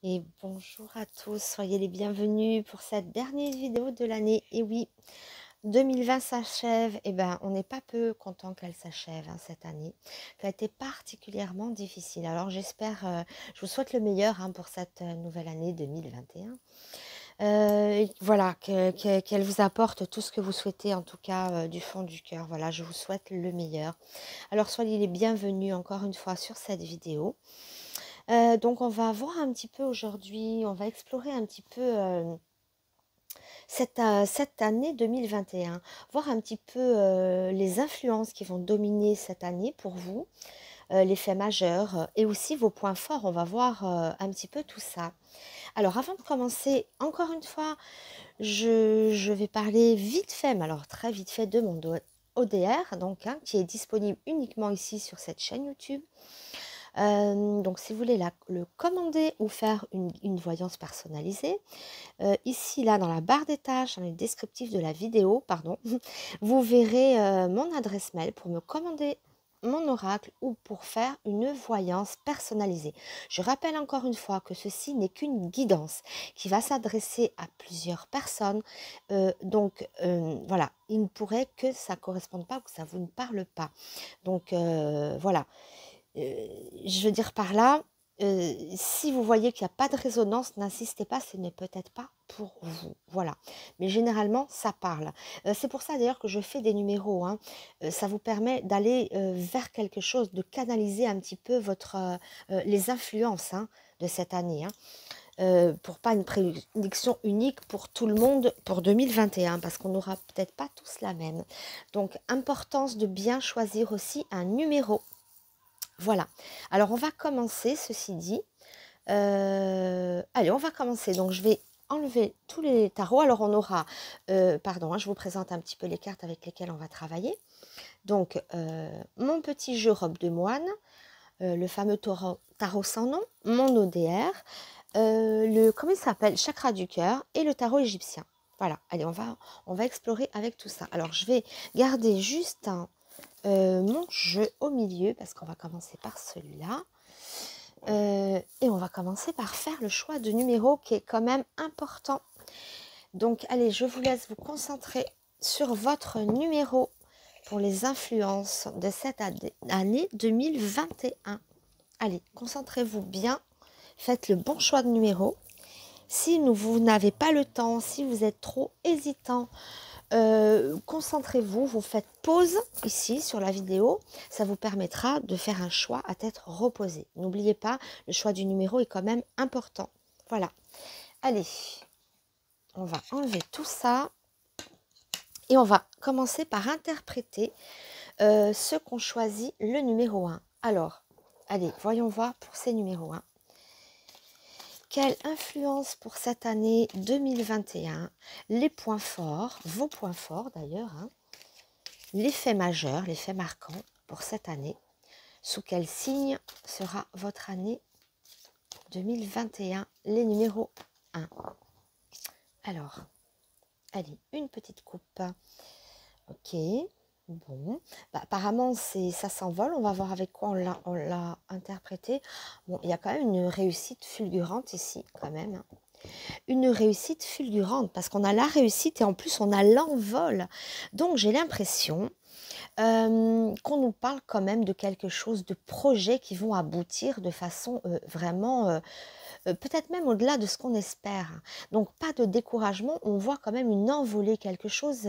Et bonjour à tous, soyez les bienvenus pour cette dernière vidéo de l'année. Et oui, 2020 s'achève, et ben on n'est pas peu content qu'elle s'achève cette année, qui a été particulièrement difficile. Alors j'espère, je vous souhaite le meilleur pour cette nouvelle année 2021. Voilà, qu'elle vous apporte tout ce que vous souhaitez, en tout cas du fond du cœur. Voilà, je vous souhaite le meilleur. Alors soyez les bienvenus encore une fois sur cette vidéo. Donc on va voir un petit peu aujourd'hui, on va explorer un petit peu cette année 2021, voir un petit peu les influences qui vont dominer cette année pour vous, les faits majeurs et aussi vos points forts. On va voir un petit peu tout ça. Alors avant de commencer, encore une fois, je vais parler vite fait, mais alors très vite fait de mon ODR, donc qui est disponible uniquement ici sur cette chaîne YouTube. Donc si vous voulez le commander ou faire une voyance personnalisée, ici là dans la barre des tâches, dans le descriptif de la vidéo, pardon, vous verrez mon adresse mail pour me commander mon oracle ou pour faire une voyance personnalisée. Je rappelle encore une fois que ceci n'est qu'une guidance qui va s'adresser à plusieurs personnes. Voilà, il ne pourrait que ça ne corresponde pas ou que ça vous ne parle pas. Donc voilà. Je veux dire par là, si vous voyez qu'il n'y a pas de résonance, n'insistez pas, ce n'est peut-être pas pour vous. Voilà. Mais généralement, ça parle. C'est pour ça d'ailleurs que je fais des numéros. Ça vous permet d'aller vers quelque chose, de canaliser un petit peu les influences de cette année. Pour pas une prédiction unique pour tout le monde pour 2021, parce qu'on n'aura peut-être pas tous la même. Donc, importance de bien choisir aussi un numéro. Voilà. Alors, on va commencer, ceci dit. Allez, on va commencer. Donc, je vais enlever tous les tarots. Alors, on aura... pardon, je vous présente un petit peu les cartes avec lesquelles on va travailler. Donc, mon petit jeu robe de moine, le fameux tarot sans nom, mon ODR, comment il s'appelle, chakra du cœur et le tarot égyptien. Voilà. Allez, on va explorer avec tout ça. Alors, je vais garder juste mon jeu au milieu parce qu'on va commencer par celui-là. Et on va commencer par faire le choix de numéro qui est quand même important. Donc, allez, je vous laisse vous concentrer sur votre numéro pour les influences de cette année 2021. Allez, concentrez-vous bien, faites le bon choix de numéro. Si vous n'avez pas le temps, si vous êtes trop hésitant, concentrez-vous, vous faites pause ici sur la vidéo, ça vous permettra de faire un choix à tête reposée. N'oubliez pas, le choix du numéro est quand même important. Voilà. Allez, on va enlever tout ça et on va commencer par interpréter ceux qu'ont choisi le numéro 1. Alors, allez, voyons voir pour ces numéros 1. Quelle influence pour cette année 2021, les points forts, vos points forts d'ailleurs, les faits majeurs, les faits marquants pour cette année, sous quel signe sera votre année 2021, les numéros 1. Alors, allez, une petite coupe. Ok, bon, apparemment ça s'envole, on va voir avec quoi on l'a interprété. Bon, il y a quand même une réussite fulgurante ici, quand même. Une réussite fulgurante, parce qu'on a la réussite et en plus on a l'envol. Donc j'ai l'impression qu'on nous parle quand même de quelque chose, de projets qui vont aboutir de façon vraiment... peut-être même au-delà de ce qu'on espère. Donc pas de découragement, on voit quand même une envolée, quelque chose,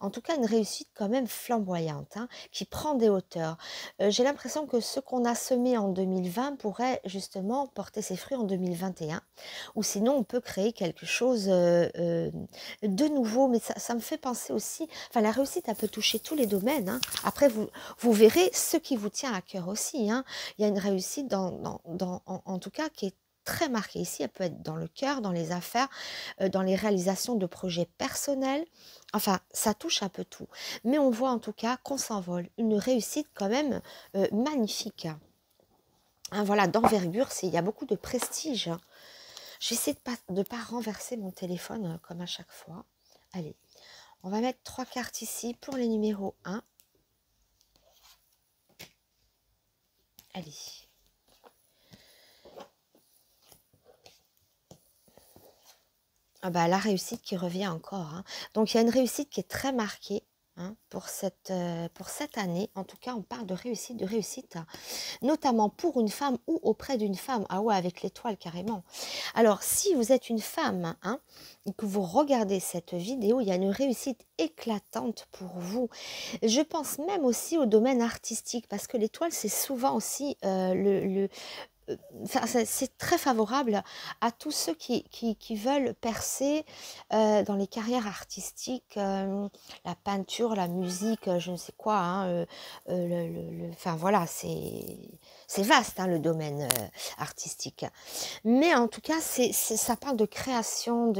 en tout cas une réussite quand même flamboyante, qui prend des hauteurs. J'ai l'impression que ce qu'on a semé en 2020 pourrait justement porter ses fruits en 2021, ou sinon on peut créer quelque chose de nouveau, mais ça me fait penser aussi, enfin la réussite elle peut toucher tous les domaines. Après vous verrez ce qui vous tient à cœur aussi. Il y a une réussite en tout cas qui est très marquée ici. Elle peut être dans le cœur, dans les affaires, dans les réalisations de projets personnels. Enfin, ça touche un peu tout. Mais on voit en tout cas qu'on s'envole. Une réussite quand même magnifique. Voilà, d'envergure, il y a beaucoup de prestige. J'essaie de pas renverser mon téléphone comme à chaque fois. Allez, on va mettre 3 cartes ici pour les numéros 1. Allez. Ah bah, la réussite qui revient encore, hein. Donc il y a une réussite qui est très marquée, hein, pour cette année. En tout cas, on parle de réussite, hein, notamment pour une femme ou auprès d'une femme. Ah ouais, avec l'étoile carrément. Alors, si vous êtes une femme, hein, et que vous regardez cette vidéo, il y a une réussite éclatante pour vous. Je pense même aussi au domaine artistique, parce que l'étoile, c'est souvent aussi enfin, c'est très favorable à tous ceux qui veulent percer dans les carrières artistiques, la peinture, la musique, je ne sais quoi, hein, enfin voilà, c'est vaste, hein, le domaine artistique. Mais en tout cas, ça parle de création,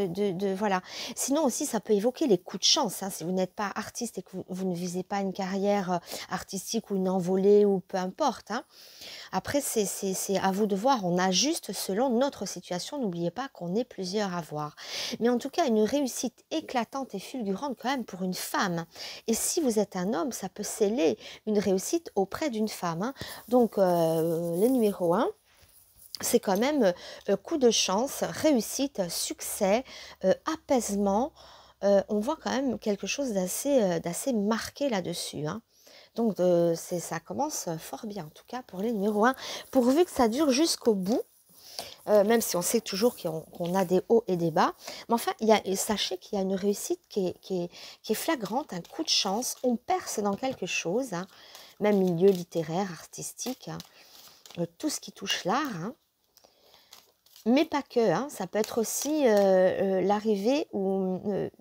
voilà. Sinon aussi, ça peut évoquer les coups de chance, hein, si vous n'êtes pas artiste et que vous ne visez pas une carrière artistique ou une envolée ou peu importe, hein. Après, c'est à vous de voir. On ajuste selon notre situation. N'oubliez pas qu'on est plusieurs à voir. Mais en tout cas, une réussite éclatante et fulgurante quand même pour une femme. Et si vous êtes un homme, ça peut sceller une réussite auprès d'une femme, hein. Donc, le numéro 1, c'est quand même coup de chance, réussite, succès, apaisement. On voit quand même quelque chose d'assez marqué là-dessus, hein. Donc, ça commence fort bien, en tout cas pour les numéros 1, pourvu que ça dure jusqu'au bout, même si on sait toujours qu'on a des hauts et des bas. Mais enfin, sachez qu'il y a une réussite qui est flagrante, un coup de chance, on perce dans quelque chose, hein, même milieu littéraire, artistique, hein, tout ce qui touche l'art, hein. Mais pas que, hein, ça peut être aussi l'arrivée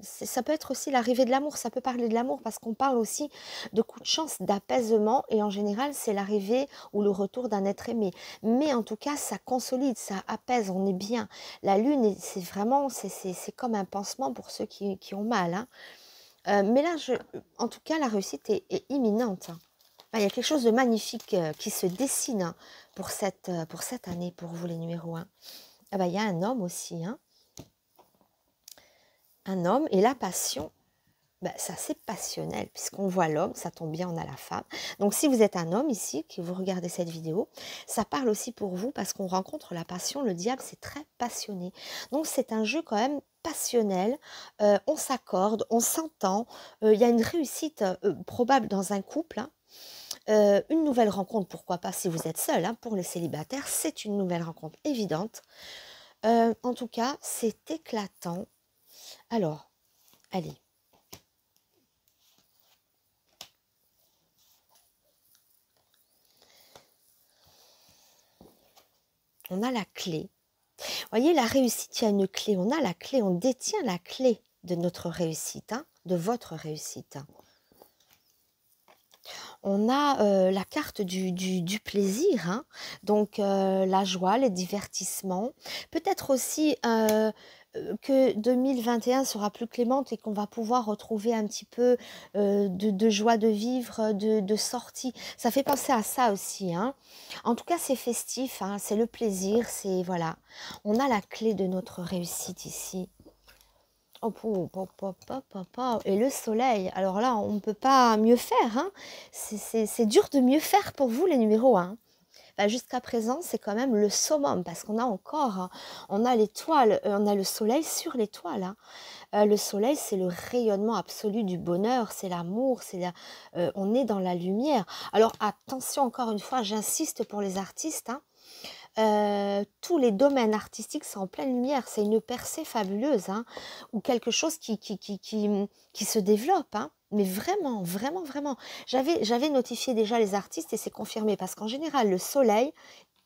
ça peut être aussi l'arrivée de l'amour, ça peut parler de l'amour parce qu'on parle aussi de coups de chance, d'apaisement et en général c'est l'arrivée ou le retour d'un être aimé. Mais en tout cas ça consolide, ça apaise, on est bien. La lune, c'est vraiment, c'est comme un pansement pour ceux qui ont mal, hein. Mais là, en tout cas la réussite est imminente, hein. Enfin, il y a quelque chose de magnifique qui se dessine, hein, pour cette année, pour vous les numéros 1. Ah bah, il y a un homme aussi, hein. Un homme et la passion, bah, c'est assez passionnel puisqu'on voit l'homme, ça tombe bien, on a la femme. Donc si vous êtes un homme ici, que vous regardez cette vidéo, ça parle aussi pour vous parce qu'on rencontre la passion. Le diable, c'est très passionné. Donc c'est un jeu quand même passionnel, on s'accorde, on s'entend, il y a une réussite probable dans un couple, hein. Une nouvelle rencontre, pourquoi pas si vous êtes seul, hein, pour les célibataires, c'est une nouvelle rencontre évidente. En tout cas, c'est éclatant. Alors, allez. On a la clé. Vous voyez, la réussite, il y a une clé. On a la clé, on détient la clé de notre réussite, hein, de votre réussite. On a la carte du plaisir, hein, donc la joie, les divertissements. Peut-être aussi que 2021 sera plus clémente et qu'on va pouvoir retrouver un petit peu de joie de vivre, de sortie. Ça fait penser à ça aussi, hein. En tout cas, c'est festif, hein, c'est le plaisir, c'est voilà. On a la clé de notre réussite ici. Hop, hop, hop, hop, hop, hop, hop. Et le soleil, alors là, on ne peut pas mieux faire, hein. C'est dur de mieux faire pour vous, les numéros 1. Bah, jusqu'à présent, c'est quand même le summum, parce qu'on a encore, hein, on a l'étoile, on a le soleil sur l'étoile, hein. Le soleil, c'est le rayonnement absolu du bonheur, c'est l'amour, on est dans la lumière. Alors attention, encore une fois, j'insiste pour les artistes, hein, tous les domaines artistiques sont en pleine lumière, c'est une percée fabuleuse, hein, ou quelque chose qui se développe, hein. Mais vraiment, vraiment, vraiment. J'avais notifié déjà les artistes et c'est confirmé parce qu'en général, le soleil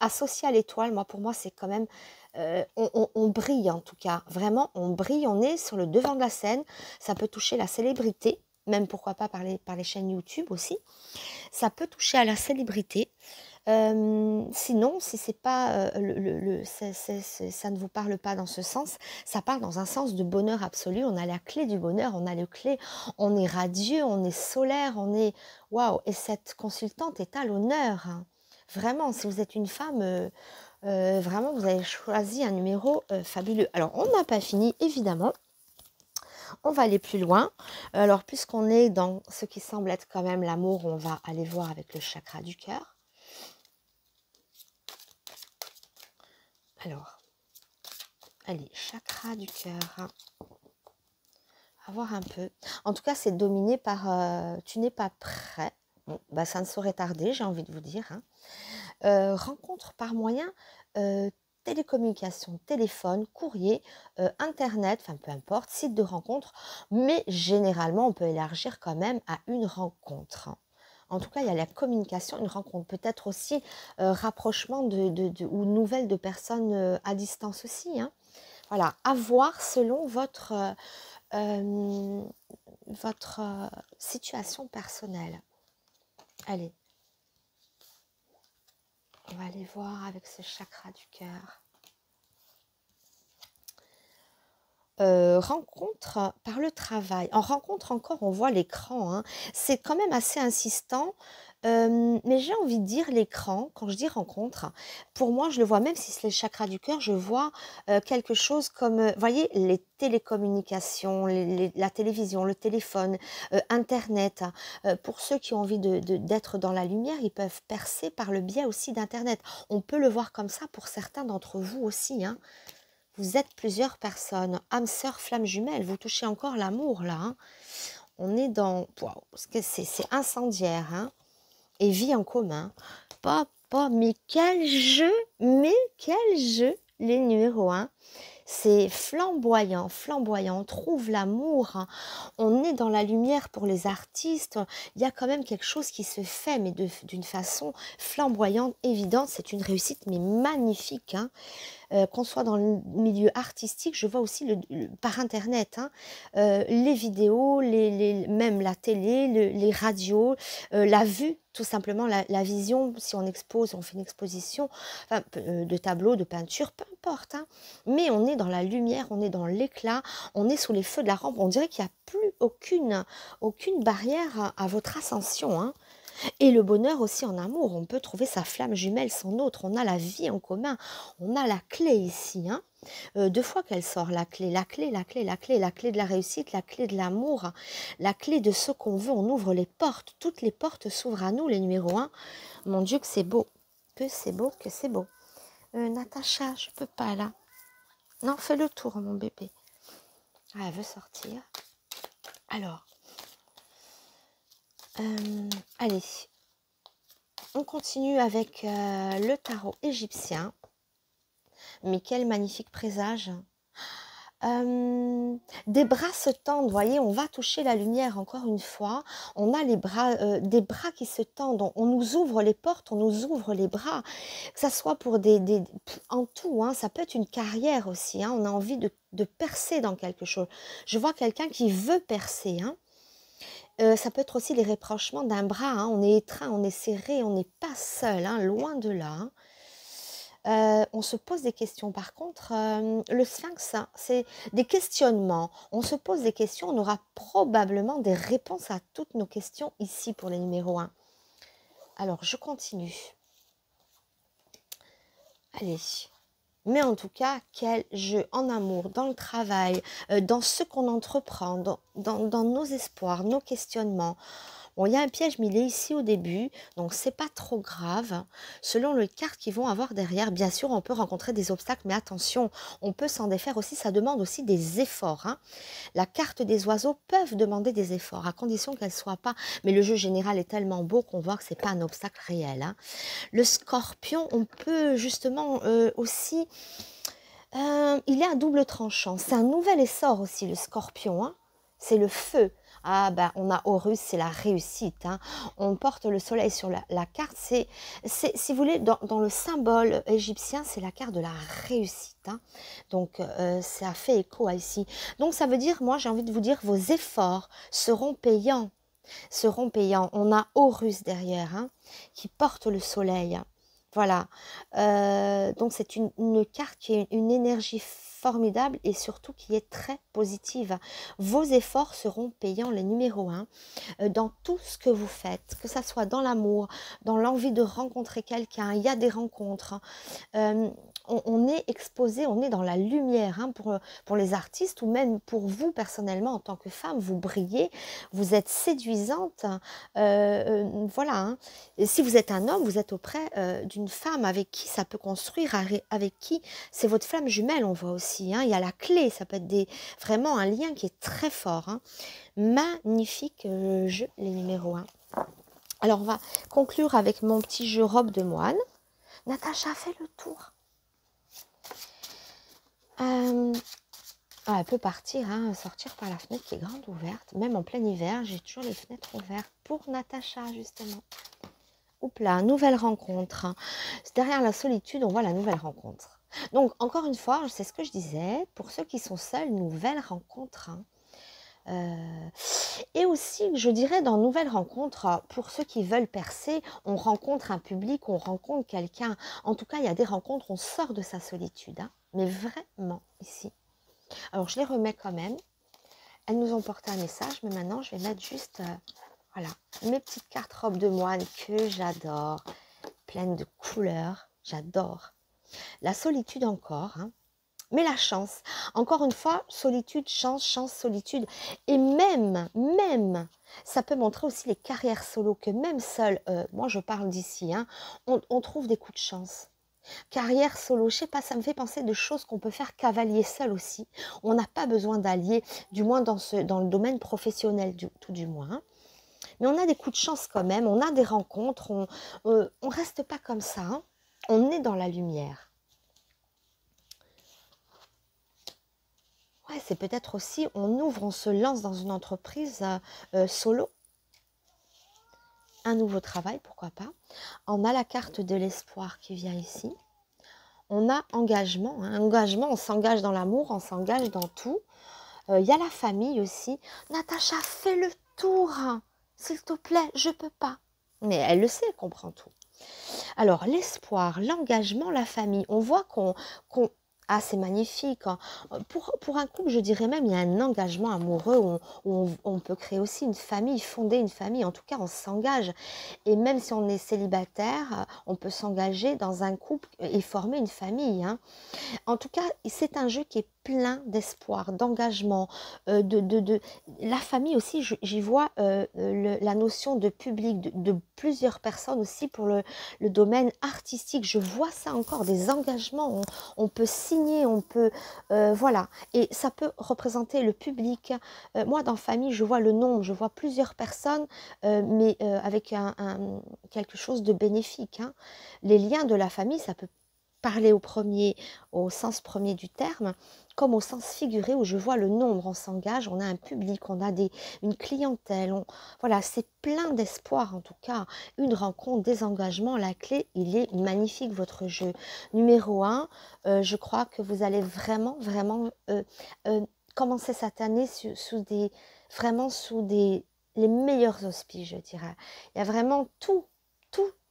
associé à l'étoile, pour moi, c'est quand même, on brille en tout cas. Vraiment, on brille, on est sur le devant de la scène. Ça peut toucher la célébrité, même pourquoi pas par les chaînes YouTube aussi. Ça peut toucher à la célébrité. Sinon, si c'est pas ça ne vous parle pas dans ce sens, ça parle dans un sens de bonheur absolu. On a la clé du bonheur, on a le clé, on est radieux, on est solaire, on est waouh. Et cette consultante est à l'honneur, hein. Vraiment, si vous êtes une femme, vraiment, vous avez choisi un numéro fabuleux. Alors, on n'a pas fini, évidemment. On va aller plus loin. Alors, puisqu'on est dans ce qui semble être quand même l'amour, on va aller voir avec le chakra du cœur. Allez, chakra du cœur. À voir un peu. En tout cas, c'est dominé par tu n'es pas prêt. Bon, bah, ça ne saurait tarder, j'ai envie de vous dire. Hein. Rencontre par moyen télécommunication, téléphone, courrier, internet, enfin peu importe, site de rencontre, mais généralement on peut élargir quand même à une rencontre. En tout cas, il y a la communication, une rencontre, peut-être aussi rapprochement ou nouvelles de personnes à distance aussi. Hein. Voilà, à voir selon votre situation personnelle. Allez. On va aller voir avec ce chakra du cœur. Rencontre par le travail. En rencontre encore, on voit l'écran. Hein. C'est quand même assez insistant. Mais j'ai envie de dire l'écran, quand je dis rencontre, pour moi, je le vois, même si c'est le chakra du cœur, je vois quelque chose comme, voyez, les télécommunications, la télévision, le téléphone, Internet. Pour ceux qui ont envie d'être dans la lumière, ils peuvent percer par le biais aussi d'Internet. On peut le voir comme ça pour certains d'entre vous aussi. Hein. Vous êtes plusieurs personnes, âme sœur, flamme jumelle, vous touchez encore l'amour là. Hein. On est dans... Wow, c'est incendiaire. Hein. Et vie en commun. Mais quel jeu, les numéros 1. C'est flamboyant, flamboyant, on trouve l'amour, hein. On est dans la lumière pour les artistes, il y a quand même quelque chose qui se fait, mais d'une façon flamboyante, évidente, c'est une réussite, mais magnifique, hein. Qu'on soit dans le milieu artistique, je vois aussi par Internet, hein, les vidéos, même la télé, les radios, la vue, tout simplement, la vision, si on expose, on fait une exposition enfin, de tableaux, de peinture, peu importe. Hein, mais on est dans la lumière, on est dans l'éclat, on est sous les feux de la rampe, on dirait qu'il n'y a plus aucune barrière à votre ascension. Hein. Et le bonheur aussi en amour, on peut trouver sa flamme jumelle, son autre, on a la vie en commun, on a la clé ici. Hein. 2 fois qu'elle sort, la clé de la réussite, la clé de l'amour, la clé de ce qu'on veut, on ouvre les portes, toutes les portes s'ouvrent à nous, les numéros 1. Mon Dieu que c'est beau, que c'est beau, que c'est beau. Natacha, je peux pas là. Non, fais le tour mon bébé. Ah, elle veut sortir. Alors, allez, on continue avec le tarot égyptien. Mais quel magnifique présage. Des bras se tendent, vous voyez, on va toucher la lumière encore une fois. On a les bras, des bras qui se tendent. On nous ouvre les portes, on nous ouvre les bras. Que ça soit pour en tout, hein, ça peut être une carrière aussi. Hein, on a envie de percer dans quelque chose. Je vois quelqu'un qui veut percer. Hein. Ça peut être aussi les rapprochements d'un bras. Hein, on est étreint, on est serré, on n'est pas seul, hein, loin de là. Hein. On se pose des questions. Par contre, le sphinx, hein, c'est des questionnements. On se pose des questions, on aura probablement des réponses à toutes nos questions ici pour les numéros 1. Alors, je continue. Allez. Mais en tout cas, quel jeu en amour, dans le travail, dans ce qu'on entreprend, dans nos espoirs, nos questionnements. Bon, il y a un piège, mais il est ici au début, donc c'est pas trop grave. Selon les cartes qu'ils vont avoir derrière, bien sûr, on peut rencontrer des obstacles, mais attention, on peut s'en défaire aussi, ça demande aussi des efforts. Hein. La carte des oiseaux peuvent demander des efforts, à condition qu'elle ne soit pas... Mais le jeu général est tellement beau qu'on voit que ce n'est pas un obstacle réel. Hein. Le scorpion, on peut justement aussi... il est à double tranchant. C'est un nouvel essor aussi, le scorpion. Hein. C'est le feu. Ah ben, on a Horus, c'est la réussite. Hein. On porte le soleil sur la carte. C'est, si vous voulez, dans le symbole égyptien, c'est la carte de la réussite. Hein. Donc, ça fait écho à ici. Donc, ça veut dire, moi, j'ai envie de vous dire, vos efforts seront payants. Seront payants. On a Horus derrière, hein, qui porte le soleil. Voilà, donc c'est une carte qui est une énergie formidable et surtout qui est très positive. Vos efforts seront payants, les numéros 1, dans tout ce que vous faites, que ça soit dans l'amour, dans l'envie de rencontrer quelqu'un, il y a des rencontres. on est exposé, on est dans la lumière, hein, pour les artistes ou même pour vous personnellement en tant que femme, vous brillez, vous êtes séduisante, voilà. Hein. Et si vous êtes un homme, vous êtes auprès d'une femme avec qui ça peut construire, avec qui c'est votre flamme jumelle, on voit aussi. Hein. Il y a la clé, ça peut être vraiment un lien qui est très fort. Hein. Magnifique jeu, les numéros 1. Alors, on va conclure avec mon petit jeu robe de moine. Natacha fait le tour. Elle peut partir, hein, sortir par la fenêtre qui est grande ouverte. Même en plein hiver, j'ai toujours les fenêtres ouvertes pour Natacha, justement. Oups là, nouvelle rencontre. Derrière la solitude, on voit la nouvelle rencontre. Donc, encore une fois, c'est ce que je disais, pour ceux qui sont seuls, nouvelle rencontre. Hein. Et aussi, je dirais, dans Nouvelles Rencontres, pour ceux qui veulent percer, on rencontre un public, on rencontre quelqu'un. En tout cas, il y a des rencontres, on sort de sa solitude. Hein, mais vraiment, ici. Alors, je les remets quand même. Elles nous ont porté un message, mais maintenant, je vais mettre juste, voilà, mes petites cartes robes de moine que j'adore, pleines de couleurs, j'adore. La solitude encore, hein. Mais la chance, encore une fois, solitude, chance, solitude. Et même, ça peut montrer aussi les carrières solo, que même seul, moi je parle d'ici, hein, on trouve des coups de chance. Carrière solo, je sais pas, ça me fait penser de choses qu'on peut faire cavalier seul aussi. On n'a pas besoin d'allier, du moins dans le domaine professionnel, tout du moins. Hein. Mais on a des coups de chance quand même, on a des rencontres, on reste pas comme ça. Hein. On est dans la lumière. Ouais, c'est peut-être aussi, on ouvre, on se lance dans une entreprise solo. Un nouveau travail, pourquoi pas. On a la carte de l'espoir qui vient ici. On a engagement. Hein. Engagement, on s'engage dans l'amour, on s'engage dans tout. Il y a la famille aussi. Natacha, fais le tour. S'il te plaît, je peux pas. Mais elle le sait, elle comprend tout. Alors, l'espoir, l'engagement, la famille. On voit qu'on ah, c'est magnifique. Hein. Pour un couple, je dirais même, il y a un engagement amoureux où on peut créer aussi une famille, fonder une famille. En tout cas, on s'engage. Et même si on est célibataire, on peut s'engager dans un couple et former une famille. Hein. En tout cas, c'est un jeu qui est plein d'espoir, d'engagement, la famille aussi, j'y vois la notion de public, de plusieurs personnes aussi pour le domaine artistique. Je vois ça encore, des engagements, on peut signer, on peut, voilà. Et ça peut représenter le public. Moi, dans famille, je vois le nombre, je vois plusieurs personnes, mais avec quelque chose de bénéfique. Hein. Les liens de la famille, ça peut parler au sens premier du terme, comme au sens figuré où je vois le nombre, on s'engage, on a un public, on a une clientèle, voilà, c'est plein d'espoir en tout cas, une rencontre, des engagements, la clé, il est magnifique votre jeu. Numéro 1, je crois que vous allez vraiment commencer cette année sous les meilleurs auspices, je dirais. Il y a vraiment tous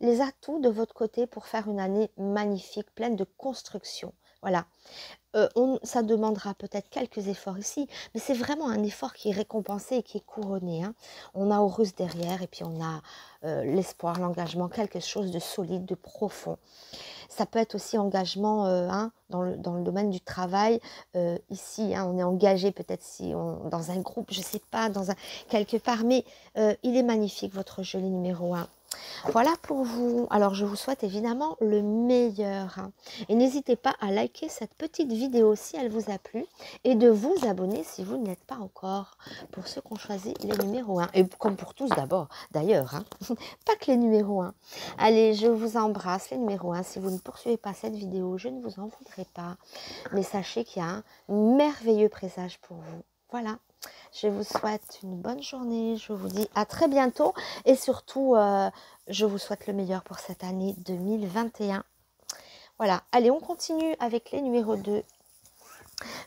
les atouts de votre côté pour faire une année magnifique, pleine de construction. Voilà. Ça demandera peut-être quelques efforts ici, mais c'est vraiment un effort qui est récompensé et qui est couronné. Hein. On a Horus derrière et puis on a l'espoir, l'engagement, quelque chose de solide, de profond. Ça peut être aussi engagement hein, dans le domaine du travail. Ici, hein, on est engagé peut-être dans un groupe, je ne sais pas, quelque part, mais il est magnifique votre jeu, les numéro 1. Voilà pour vous. Alors, je vous souhaite évidemment le meilleur. Hein. Et n'hésitez pas à liker cette petite vidéo si elle vous a plu et de vous abonner si vous ne l'êtes pas encore pour ceux qui ont choisi les numéros 1. Et comme pour tous d'abord, d'ailleurs. Hein. Pas que les numéros 1. Allez, je vous embrasse les numéros 1. Si vous ne poursuivez pas cette vidéo, je ne vous en voudrais pas. Mais sachez qu'il y a un merveilleux présage pour vous. Voilà. Je vous souhaite une bonne journée, je vous dis à très bientôt et surtout, je vous souhaite le meilleur pour cette année 2021. Voilà, allez, on continue avec les numéros 2.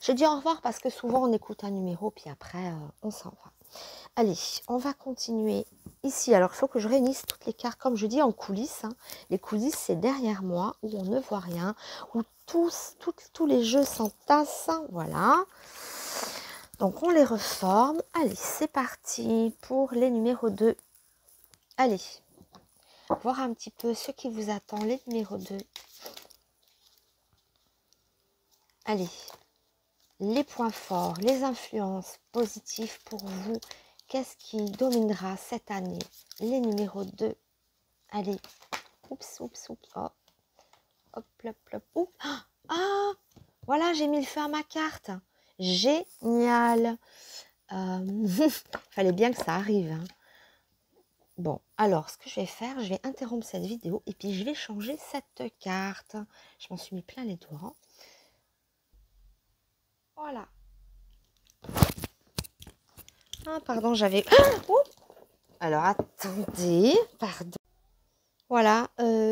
Je dis au revoir parce que souvent on écoute un numéro puis après on s'en va. Allez, on va continuer ici. Alors, il faut que je réunisse toutes les cartes, comme je dis, en coulisses. Hein. Les coulisses, c'est derrière moi, où on ne voit rien, où tous les jeux s'entassent. Voilà. Donc, on les reforme. Allez, c'est parti pour les numéros 2. Allez, voir un petit peu ce qui vous attend, les numéros 2. Allez, les points forts, les influences positives pour vous. Qu'est-ce qui dominera cette année? Les numéros 2. Allez, oups, oups, oups. Oh. Hop, hop, hop. Oups. Ah, voilà, j'ai mis le feu à ma carte. Génial. Fallait bien que ça arrive. Hein. Bon, alors, ce que je vais faire, je vais interrompre cette vidéo et puis je vais changer cette carte. Je m'en suis mis plein les doigts. Hein. Voilà. Ah, pardon, j'avais... Alors, attendez, pardon. Voilà,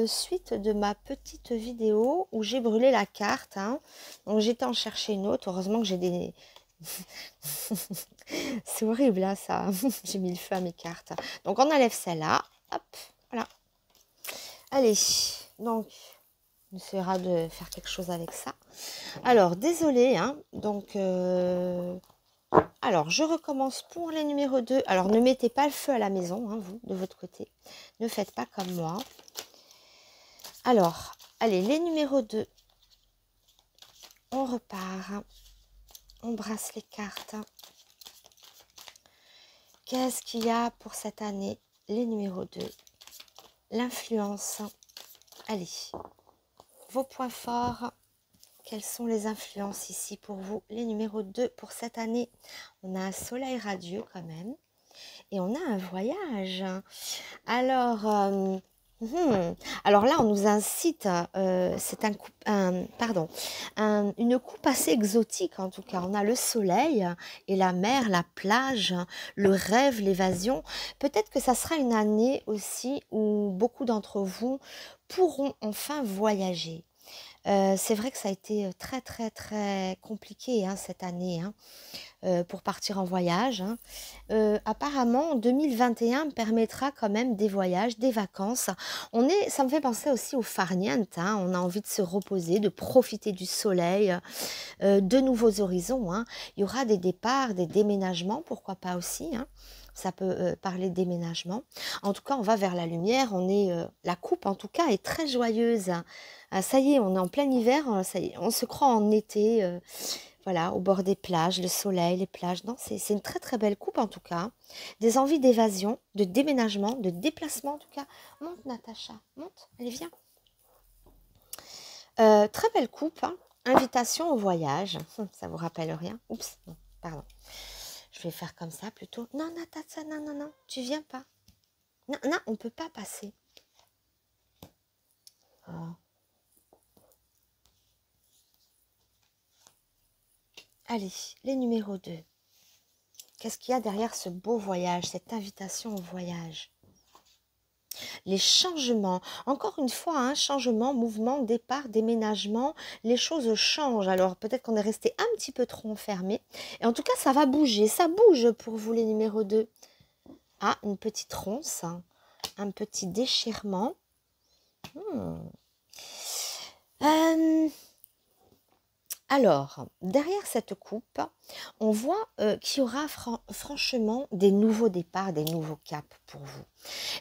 suite de ma petite vidéo où j'ai brûlé la carte. Hein. Donc, j'étais en chercher une autre. Heureusement que j'ai des... C'est horrible, là, ça. J'ai mis le feu à mes cartes. Donc, on enlève celle-là. Hop, voilà. Allez, donc, on essaiera de faire quelque chose avec ça. Alors, désolé, hein. Donc, alors, je recommence pour les numéros 2. Alors, ne mettez pas le feu à la maison, hein, vous, de votre côté. Ne faites pas comme moi. Alors, allez, les numéros 2. On repart. On brasse les cartes. Qu'est-ce qu'il y a pour cette année? Les numéros 2. L'influence. Allez, vos points forts. Quelles sont les influences ici pour vous? Les numéros 2 pour cette année. On a un soleil radieux quand même. Et on a un voyage. Alors, alors là, on nous incite, c'est une coupe assez exotique en tout cas. On a le soleil et la mer, la plage, le rêve, l'évasion. Peut-être que ça sera une année aussi où beaucoup d'entre vous pourront enfin voyager. C'est vrai que ça a été très très très compliqué hein, cette année pour partir en voyage. Hein. Apparemment, 2021 permettra quand même des voyages, des vacances. Ça me fait penser aussi au farniente. Hein. On a envie de se reposer, de profiter du soleil, de nouveaux horizons. Hein. Il y aura des départs, des déménagements, pourquoi pas aussi. Hein. Ça peut parler de déménagement. En tout cas, on va vers la lumière. La coupe, en tout cas, est très joyeuse. Ah, ça y est, on est en plein hiver. Ça y est, on se croit en été. Voilà, au bord des plages, le soleil, les plages. Non, c'est une très très belle coupe en tout cas. Des envies d'évasion, de déménagement, de déplacement en tout cas. Monte Natacha, monte, allez viens. Très belle coupe. Hein. Invitation au voyage. Ça vous rappelle rien? Oups, non, pardon. Je vais faire comme ça plutôt. Non, Natacha, non, non, non, tu viens pas. Non, non, on peut pas passer. Oh. Allez, les numéros 2. Qu'est-ce qu'il y a derrière ce beau voyage, cette invitation au voyage? Les changements, encore une fois, un changement, mouvement, départ, déménagement, les choses changent. Alors peut-être qu'on est resté un petit peu trop enfermé. Et en tout cas, ça va bouger, ça bouge pour vous les numéros 2. Ah, une petite ronce, un petit déchirement. Alors, derrière cette coupe, on voit qu'il y aura franchement des nouveaux départs, des nouveaux caps pour vous.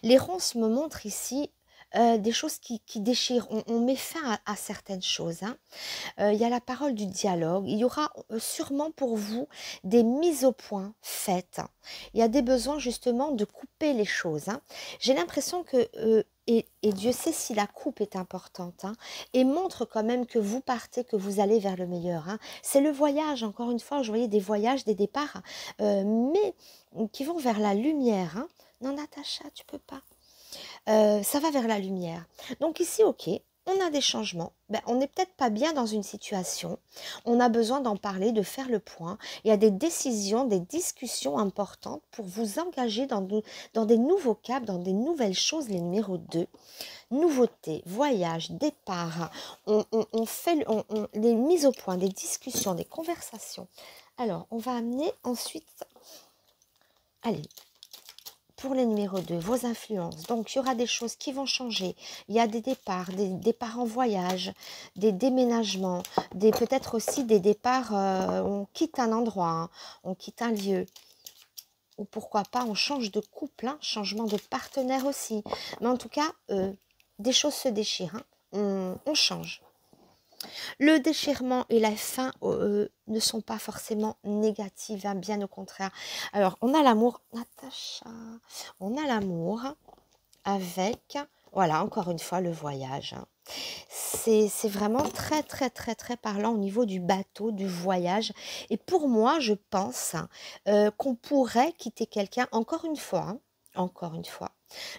Les ronces me montrent ici des choses qui déchirent. On met fin à certaines choses. Hein. Il y a la parole du dialogue. Il y aura sûrement pour vous des mises au point faites. Il y a des besoins justement de couper les choses. Hein. J'ai l'impression que... Et Dieu sait si la coupe est importante, hein, et montre quand même que vous partez, que vous allez vers le meilleur. Hein. C'est le voyage, encore une fois, je voyais des voyages, des départs, mais qui vont vers la lumière. Hein. Non, Natacha, tu peux pas. Ça va vers la lumière. Donc ici, ok, on a des changements. Ben, on n'est peut-être pas bien dans une situation. On a besoin d'en parler, de faire le point. Il y a des décisions, des discussions importantes pour vous engager dans des nouveaux caps, dans des nouvelles choses, les numéros 2. Nouveautés, voyage, départ. On fait les mises au point, des discussions, des conversations. Alors, on va amener ensuite... Allez, pour les numéros 2, vos influences. Donc, il y aura des choses qui vont changer. Il y a des départs en voyage, des déménagements, peut-être aussi des départs, on quitte un endroit, hein, on quitte un lieu. Ou pourquoi pas, on change de couple, hein, changement de partenaire aussi. Mais en tout cas, des choses se déchirent, hein, on change. Le déchirement et la fin ne sont pas forcément négatives, hein, bien au contraire. Alors, on a l'amour, Natacha, on a l'amour avec, voilà, encore une fois, le voyage. Hein. C'est vraiment très, très, très, très parlant au niveau du bateau, du voyage. Et pour moi, je pense qu'on pourrait quitter quelqu'un, encore une fois,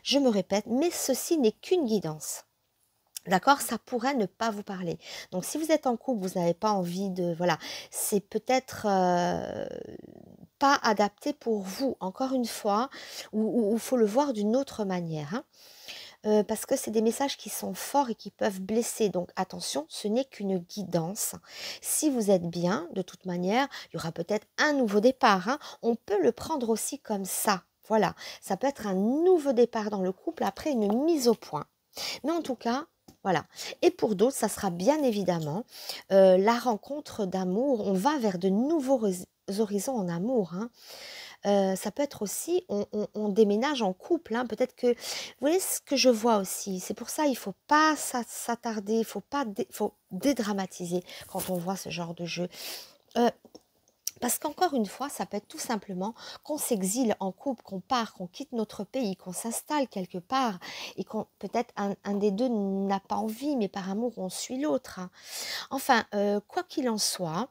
je me répète, mais ceci n'est qu'une guidance. D'accord, ça pourrait ne pas vous parler. Donc, si vous êtes en couple, vous n'avez pas envie de... Voilà, c'est peut-être pas adapté pour vous, encore une fois, ou il faut le voir d'une autre manière. Hein. Parce que c'est des messages qui sont forts et qui peuvent blesser. Donc, attention, ce n'est qu'une guidance. Si vous êtes bien, de toute manière, il y aura peut-être un nouveau départ. Hein. On peut le prendre aussi comme ça. Voilà, ça peut être un nouveau départ dans le couple après une mise au point. Mais en tout cas, voilà. Et pour d'autres, ça sera bien évidemment la rencontre d'amour. On va vers de nouveaux horizons en amour. Hein. Ça peut être aussi, on déménage en couple. Hein. Peut-être que, vous voyez ce que je vois aussi. C'est pour ça, il ne faut pas s'attarder, faut dédramatiser quand on voit ce genre de jeu. Parce qu'encore une fois, ça peut être tout simplement qu'on s'exile en couple, qu'on part, qu'on quitte notre pays, qu'on s'installe quelque part et qu'on peut-être un des deux n'a pas envie, mais par amour on suit l'autre. Hein. Enfin, quoi qu'il en soit,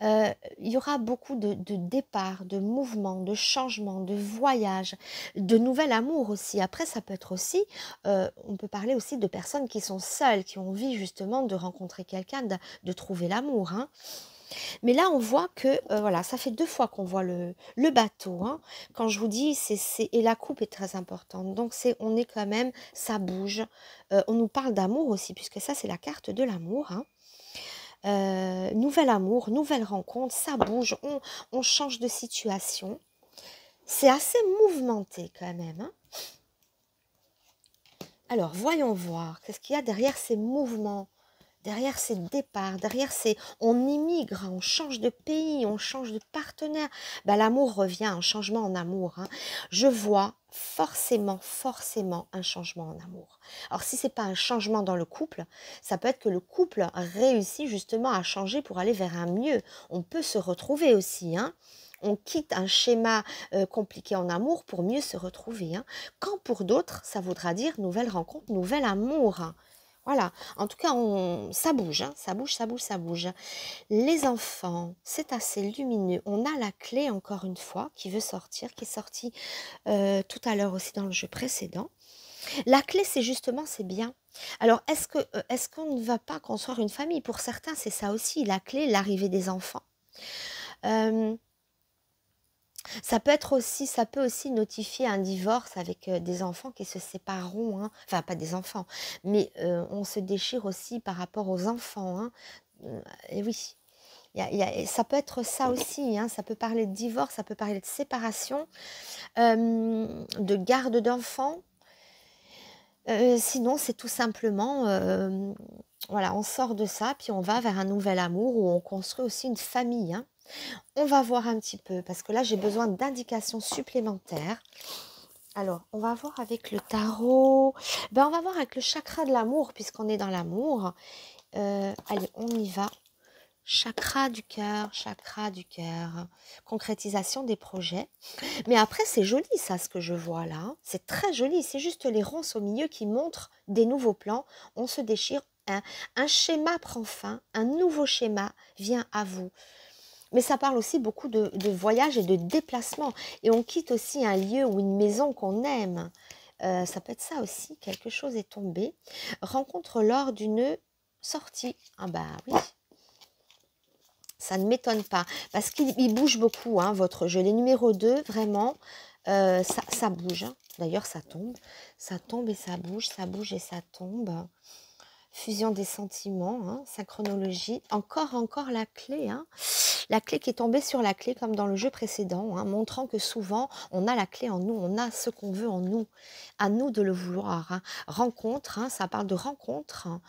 il y aura beaucoup de départs, de mouvements, de changements, de voyages, de nouvel amour aussi. Après, ça peut être aussi, on peut parler aussi de personnes qui sont seules, qui ont envie justement de rencontrer quelqu'un, de trouver l'amour. Hein. Mais là, on voit que, voilà, ça fait 2 fois qu'on voit le bateau. Hein. Quand je vous dis, et la coupe est très importante. Donc, on est quand même, ça bouge. On nous parle d'amour aussi, puisque ça, c'est la carte de l'amour. Hein. Nouvel amour, nouvelle rencontre, ça bouge, on change de situation. C'est assez mouvementé quand même. Hein. Alors, voyons voir, qu'est-ce qu'il y a derrière ces mouvements, derrière ces départs, derrière ces... On immigre, on change de pays, on change de partenaire. Ben, l'amour revient, un changement en amour. Hein. Je vois forcément un changement en amour. Alors, si ce n'est pas un changement dans le couple, ça peut être que le couple réussit justement à changer pour aller vers un mieux. On peut se retrouver aussi, hein. On quitte un schéma compliqué en amour pour mieux se retrouver. Hein. Quand pour d'autres, ça voudra dire nouvelle rencontre, nouvel amour. Hein. Voilà, en tout cas, ça bouge, hein, ça bouge, ça bouge, ça bouge. Les enfants, c'est assez lumineux. On a la clé, encore une fois, qui veut sortir, qui est sortie tout à l'heure aussi dans le jeu précédent. La clé, c'est justement, c'est bien. Alors, est-ce qu'on ne va pas construire une famille? Pour certains, c'est ça aussi, la clé, l'arrivée des enfants. Ça peut aussi notifier un divorce avec des enfants qui se sépareront. Hein. Enfin, pas des enfants, mais on se déchire aussi par rapport aux enfants. Hein. Et oui, ça peut être ça aussi. Hein. Ça peut parler de divorce, ça peut parler de séparation, de garde d'enfants. Sinon, c'est tout simplement, voilà, on sort de ça, puis on va vers un nouvel amour où on construit aussi une famille. Hein. On va voir un petit peu, parce que là, j'ai besoin d'indications supplémentaires. Alors, on va voir avec le tarot. Ben, on va voir avec le chakra de l'amour, puisqu'on est dans l'amour. Allez, on y va. Chakra du cœur, concrétisation des projets. Mais après, c'est joli ça, ce que je vois là. Hein. C'est très joli, c'est juste les ronces au milieu qui montrent des nouveaux plans. On se déchire, un schéma prend fin, un nouveau schéma vient à vous. Mais ça parle aussi beaucoup de voyage et de déplacement. Et on quitte aussi un lieu ou une maison qu'on aime. Ça peut être ça aussi, quelque chose est tombé. Rencontre lors d'une sortie. Ah bah oui, ça ne m'étonne pas. Parce qu'il bouge beaucoup, hein, votre jeu. Les numéros 2, vraiment, ça bouge. Hein. D'ailleurs, ça tombe et ça bouge et ça tombe. Fusion des sentiments, hein, synchronologie. Encore la clé, hein. La clé qui est tombée sur la clé comme dans le jeu précédent, hein, montrant que souvent on a la clé en nous, on a ce qu'on veut en nous, à nous de le vouloir. Hein. Rencontre, hein, ça parle de rencontre, hein,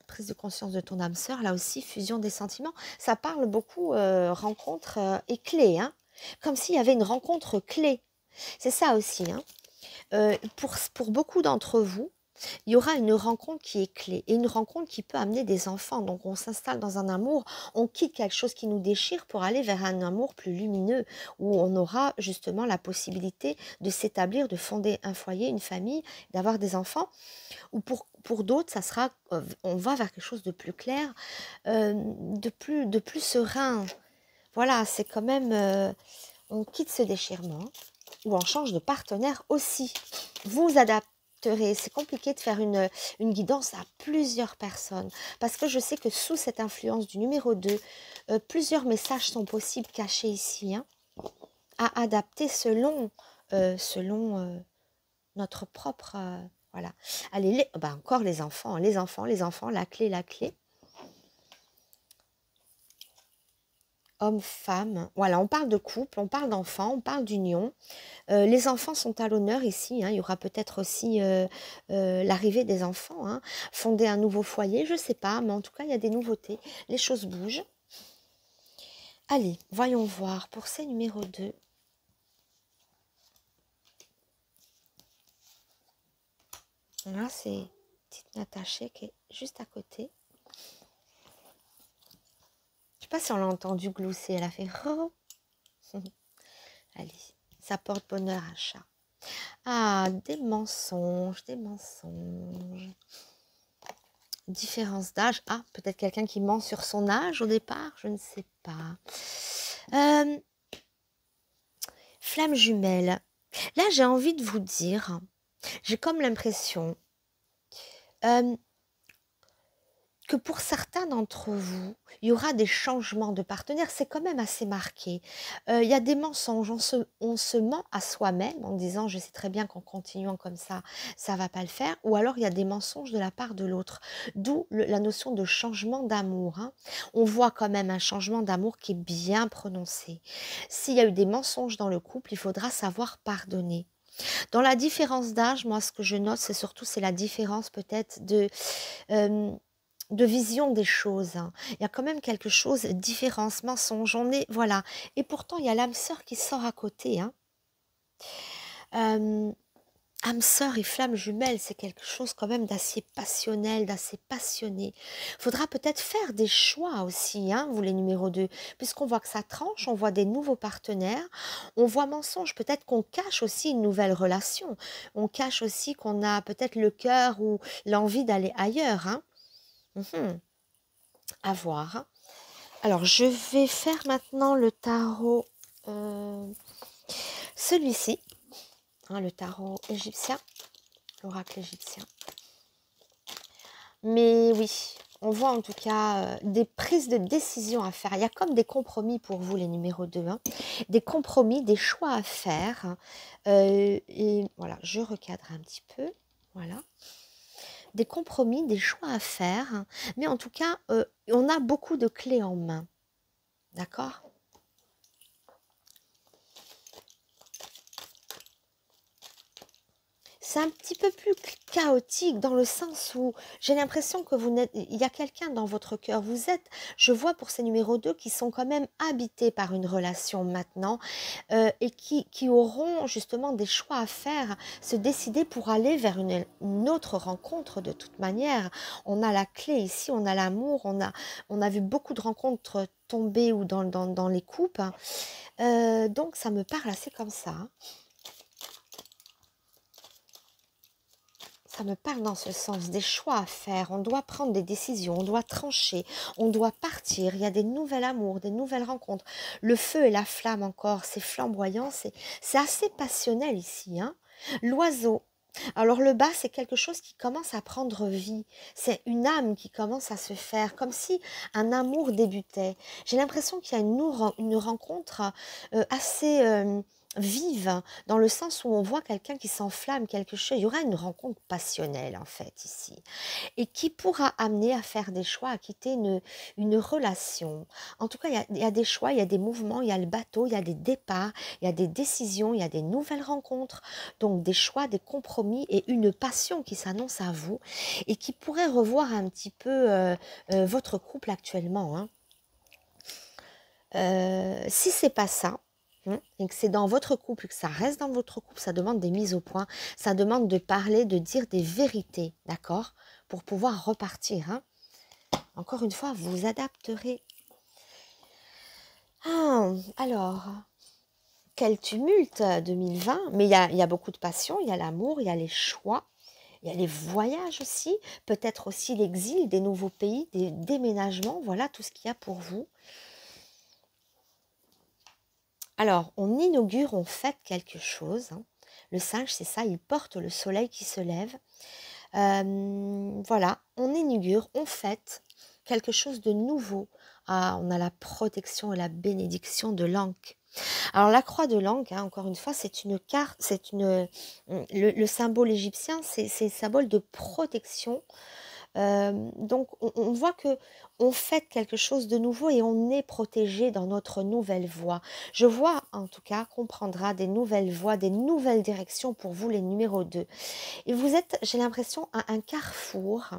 prise de conscience de ton âme sœur, là aussi fusion des sentiments, ça parle beaucoup rencontre et clé, hein, comme s'il y avait une rencontre clé. C'est ça aussi. Hein. Pour beaucoup d'entre vous, il y aura une rencontre qui est clé et une rencontre qui peut amener des enfants. Donc, on s'installe dans un amour, on quitte quelque chose qui nous déchire pour aller vers un amour plus lumineux où on aura justement la possibilité de s'établir, de fonder un foyer, une famille, d'avoir des enfants. Ou pour d'autres, ça sera, on va vers quelque chose de plus clair, de plus serein. Voilà, c'est quand même, on quitte ce déchirement ou on change de partenaire aussi. Vous adapterez. C'est compliqué de faire une guidance à plusieurs personnes parce que je sais que sous cette influence du numéro 2, plusieurs messages sont possibles cachés ici, hein, à adapter selon notre propre... voilà. Allez, encore les enfants, la clé, la clé. Homme, femme, voilà, on parle de couple, on parle d'enfants, on parle d'union. Les enfants sont à l'honneur ici, hein. Il y aura peut-être aussi l'arrivée des enfants, hein. Fonder un nouveau foyer, je ne sais pas, mais en tout cas, il y a des nouveautés. Les choses bougent. Allez, voyons voir pour ces numéros 2. Là, c'est petite Natachée qui est juste à côté. Je ne sais pas si on l'a entendu glousser, elle a fait oh. Allez, ça porte bonheur à chat. Ah, des mensonges, des mensonges. Différence d'âge. Ah, peut-être quelqu'un qui ment sur son âge au départ, je ne sais pas. Flamme jumelle. Là, j'ai envie de vous dire, j'ai comme l'impression que pour certains d'entre vous, il y aura des changements de partenaire. C'est quand même assez marqué. Il y a des mensonges. On se ment à soi-même en disant « je sais très bien qu'en continuant comme ça ne va pas le faire ». Ou alors, il y a des mensonges de la part de l'autre. D'où la notion de changement d'amour, hein. On voit quand même un changement d'amour qui est bien prononcé. S'il y a eu des mensonges dans le couple, il faudra savoir pardonner. Dans la différence d'âge, moi, ce que je note, c'est la différence peut-être de vision des choses. Il y a quand même quelque chose, différence, mensonge, on est, voilà. Et pourtant, il y a l'âme sœur qui sort à côté. Hein. Âme sœur et flamme jumelle, c'est quelque chose quand même d'assez passionnel, d'assez passionné. Il faudra peut-être faire des choix aussi, hein, vous les numéros 2, puisqu'on voit que ça tranche, on voit des nouveaux partenaires, on voit mensonge, peut-être qu'on cache aussi une nouvelle relation, on cache aussi qu'on a peut-être le cœur ou l'envie d'aller ailleurs. Hein. À voir. Alors, je vais faire maintenant le tarot, celui-ci, hein, le tarot égyptien, l'oracle égyptien. Mais oui, on voit en tout cas des prises de décision à faire. Il y a comme des compromis pour vous, les numéros 2. Hein. Des compromis, des choix à faire. Et voilà, je recadre un petit peu. Voilà. Des compromis, des choix à faire. Mais en tout cas, on a beaucoup de clés en main. D'accord ? C'est un petit peu plus chaotique dans le sens où j'ai l'impression que il y a quelqu'un dans votre cœur. Vous êtes, je vois pour ces numéros 2 qui sont quand même habités par une relation maintenant et qui auront justement des choix à faire, se décider pour aller vers une autre rencontre de toute manière. On a la clé ici, on a l'amour, on a vu beaucoup de rencontres tomber ou dans les coupes. Donc ça me parle assez comme ça. Hein. Ça me parle dans ce sens, des choix à faire, on doit prendre des décisions, on doit trancher, on doit partir, il y a des nouveaux amours, des nouvelles rencontres. Le feu et la flamme encore, c'est flamboyant, c'est assez passionnel ici. Hein. L'oiseau, alors le bas, c'est quelque chose qui commence à prendre vie, c'est une âme qui commence à se faire, comme si un amour débutait. J'ai l'impression qu'il y a une rencontre assez... vive, dans le sens où on voit quelqu'un qui s'enflamme quelque chose. Il y aura une rencontre passionnelle, en fait, ici. Et qui pourra amener à faire des choix, à quitter une relation. En tout cas, il y a des choix, il y a des mouvements, il y a le bateau, il y a des départs, il y a des décisions, il y a des nouvelles rencontres. Donc, des choix, des compromis et une passion qui s'annonce à vous et qui pourrait revoir un petit peu votre couple actuellement. Hein. Si c'est pas ça, et que c'est dans votre couple, que ça reste dans votre couple, ça demande des mises au point, ça demande de parler, de dire des vérités, d'accord? Pour pouvoir repartir, hein. Encore une fois, vous adapterez. Ah, alors, quel tumulte 2020, mais il y a beaucoup de passion, il y a l'amour, il y a les choix, il y a les voyages aussi, peut-être aussi l'exil, des nouveaux pays, des déménagements, voilà tout ce qu'il y a pour vous. Alors, on inaugure, on fête quelque chose, hein. Le singe, c'est ça, il porte le soleil qui se lève. Voilà, on inaugure, on fête quelque chose de nouveau. Ah, on a la protection et la bénédiction de l'Ankh. Alors la croix de l'Ankh, hein, encore une fois, c'est une carte, le symbole égyptien, c'est le symbole de protection. Donc on voit que on fait quelque chose de nouveau et on est protégé dans notre nouvelle voie. Je vois en tout cas qu'on prendra des nouvelles voies, des nouvelles directions pour vous les numéros 2. Et vous êtes, j'ai l'impression, à un carrefour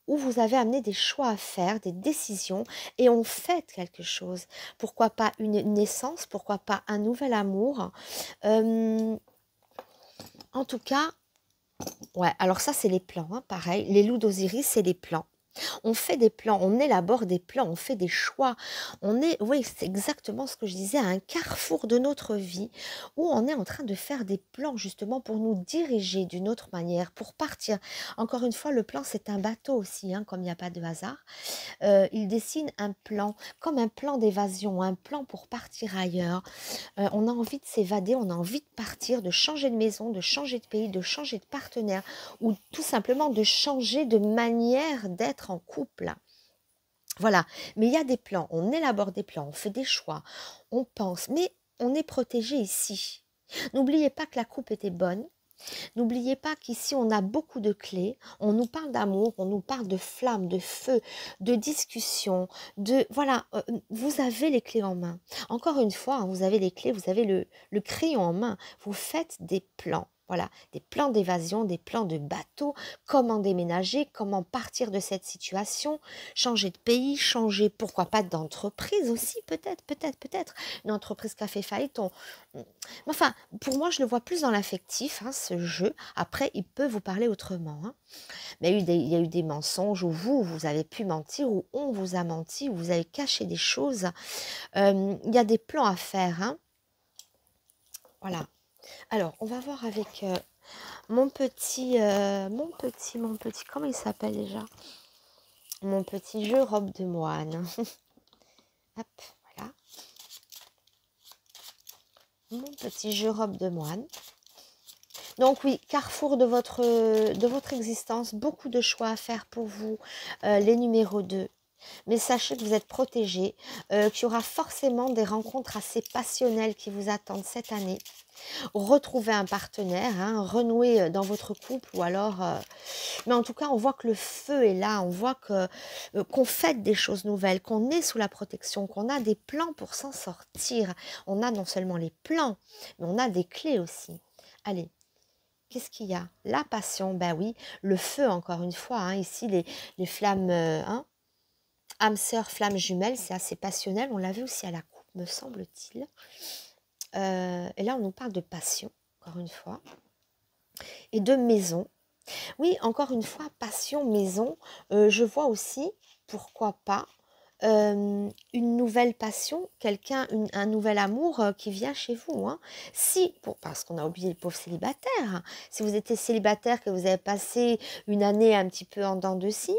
où vous avez amené des choix à faire, des décisions, et on fait quelque chose. Pourquoi pas une naissance, pourquoi pas un nouvel amour. En tout cas, ouais, alors ça c'est les plans, hein, pareil. Les loups d'Osiris, c'est les plans. On fait des plans, on élabore des plans, on fait des choix. On est, oui, c'est exactement ce que je disais, à un carrefour de notre vie où on est en train de faire des plans justement pour nous diriger d'une autre manière, pour partir. Encore une fois, le plan, c'est un bateau aussi, hein, comme il n'y a pas de hasard. Il dessine un plan, comme un plan d'évasion, un plan pour partir ailleurs. On a envie de s'évader, on a envie de partir, de changer de maison, de changer de pays, de changer de partenaire ou tout simplement de changer de manière d'être en couple. Voilà, mais il y a des plans, on élabore des plans, on fait des choix, on pense, mais on est protégé ici. N'oubliez pas que la coupe était bonne. N'oubliez pas qu'ici, on a beaucoup de clés. On nous parle d'amour, on nous parle de flamme, de feu, de discussion, de... Voilà, vous avez les clés en main. Encore une fois, hein, vous avez les clés, vous avez le crayon en main. Vous faites des plans. Voilà, des plans d'évasion, des plans de bateau, comment déménager, comment partir de cette situation, changer de pays, changer, pourquoi pas d'entreprise aussi, peut-être, une entreprise qui a fait faillite. Enfin, pour moi, je le vois plus dans l'affectif, hein, ce jeu. Après, il peut vous parler autrement, hein. Mais il y a eu des mensonges où vous avez pu mentir, où on vous a menti, où vous avez caché des choses. Il y a des plans à faire, hein. Voilà. Alors, on va voir avec mon petit, comment il s'appelle déjà? Mon petit jeu robe de moine. Hop, voilà. Mon petit jeu robe de moine. Donc oui, carrefour de votre existence, beaucoup de choix à faire pour vous, les numéros 2. Mais sachez que vous êtes protégés, qu'il y aura forcément des rencontres assez passionnelles qui vous attendent cette année. Retrouver un partenaire, hein, renouer dans votre couple ou alors... mais en tout cas, on voit que le feu est là, on voit que qu'on fait des choses nouvelles, qu'on est sous la protection, qu'on a des plans pour s'en sortir. On a non seulement les plans, mais on a des clés aussi. Allez. Qu'est-ce qu'il y a? La passion, ben oui, le feu encore une fois, hein, ici les flammes, hein, âme sœur, flammes jumelles, c'est assez passionnel, on l'avait aussi à la coupe, me semble-t-il. Et là, on nous parle de passion, encore une fois, et de maison. Oui, encore une fois, passion, maison, je vois aussi, pourquoi pas, une nouvelle passion, un nouvel amour qui vient chez vous. Hein. Parce qu'on a oublié le pauvre célibataire. Hein. Si vous étiez célibataire, que vous avez passé une année un petit peu en dents de scie,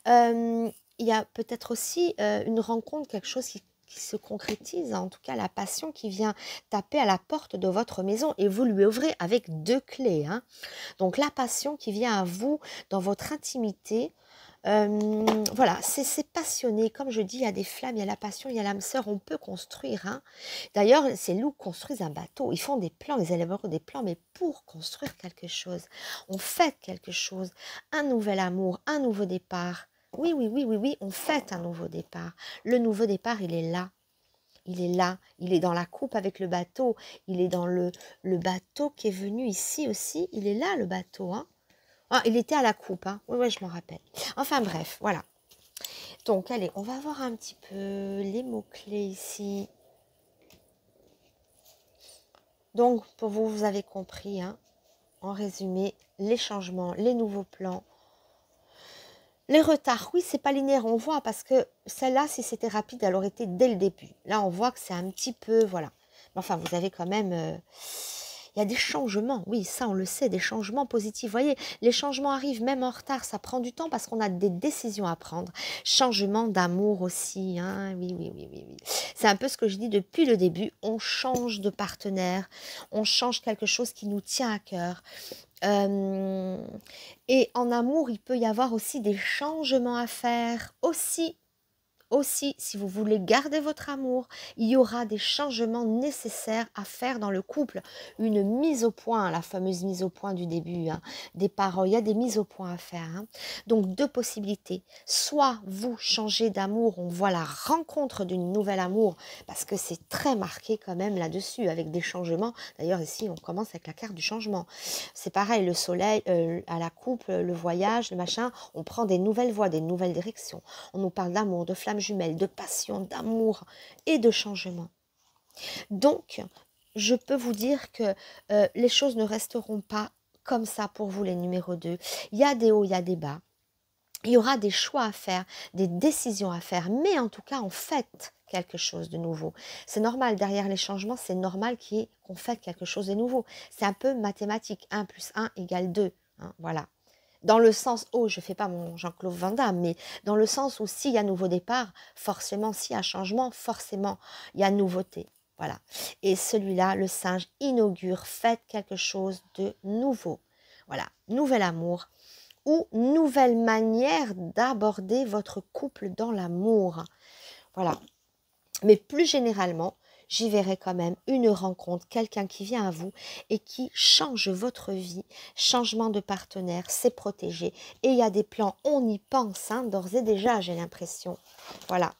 il y a peut-être aussi une rencontre, quelque chose qui se concrétise, en tout cas la passion qui vient taper à la porte de votre maison et vous lui ouvrez avec 2 clés. Hein. Donc la passion qui vient à vous dans votre intimité, voilà, c'est passionné. Comme je dis, il y a des flammes, il y a la passion, il y a l'âme sœur, on peut construire. Hein. D'ailleurs, ces loups construisent un bateau. Ils font des plans, ils élaborent des plans, mais pour construire quelque chose. On fait quelque chose, un nouvel amour, un nouveau départ. Oui, oui, oui, oui, oui, on fait un nouveau départ. Le nouveau départ, il est là. Il est là, il est dans la coupe avec le bateau, il est dans le bateau qui est venu ici aussi. Il est là, le bateau, hein. Ah, il était à la coupe, hein. Oui, oui, je m'en rappelle. Enfin bref, voilà. Donc, allez, on va voir un petit peu les mots-clés ici. Donc, pour vous, vous avez compris, hein, en résumé, les changements, les nouveaux plans, les retards. Oui, c'est pas linéaire, on voit, parce que celle-là, si c'était rapide, elle aurait été dès le début. Là, on voit que c'est un petit peu, voilà. Mais enfin, vous avez quand même... il y a des changements, oui, ça on le sait, des changements positifs. Vous voyez, les changements arrivent même en retard, ça prend du temps parce qu'on a des décisions à prendre. Changement d'amour aussi, hein, oui, oui, oui, oui, oui. C'est un peu ce que je dis depuis le début, on change de partenaire, on change quelque chose qui nous tient à cœur. Et en amour, il peut y avoir aussi des changements à faire aussi, si vous voulez garder votre amour, il y aura des changements nécessaires à faire dans le couple. Une mise au point, la fameuse mise au point du début, hein, des paroles, il y a des mises au point à faire. Hein. Donc, deux possibilités. Soit vous changez d'amour, on voit la rencontre d'une nouvelle amour, parce que c'est très marqué quand même là-dessus, avec des changements. D'ailleurs, ici, on commence avec la carte du changement. C'est pareil, le soleil, à la coupe, le voyage, le machin, on prend des nouvelles voies, des nouvelles directions. On nous parle d'amour, de flammes jumelles, de passion, d'amour et de changement. Donc, je peux vous dire que les choses ne resteront pas comme ça pour vous, les numéros 2. Il y a des hauts, il y a des bas. Il y aura des choix à faire, des décisions à faire, mais en tout cas, on fait quelque chose de nouveau. C'est normal, derrière les changements, c'est normal qu'on fasse quelque chose de nouveau. C'est un peu mathématique, 1 plus 1 égale 2. Hein, voilà. Dans le sens, oh, je ne fais pas mon Jean-Claude Van Damme, mais dans le sens où s'il y a nouveau départ, forcément, s'il y a changement, forcément, il y a nouveauté. Voilà. Et celui-là, le singe, inaugure, faites quelque chose de nouveau. Voilà, nouvel amour ou nouvelle manière d'aborder votre couple dans l'amour. Voilà. Mais plus généralement, j'y verrai quand même une rencontre, quelqu'un qui vient à vous et qui change votre vie, changement de partenaire, c'est protégé. Et il y a des plans, on y pense, hein, d'ores et déjà, j'ai l'impression. Voilà.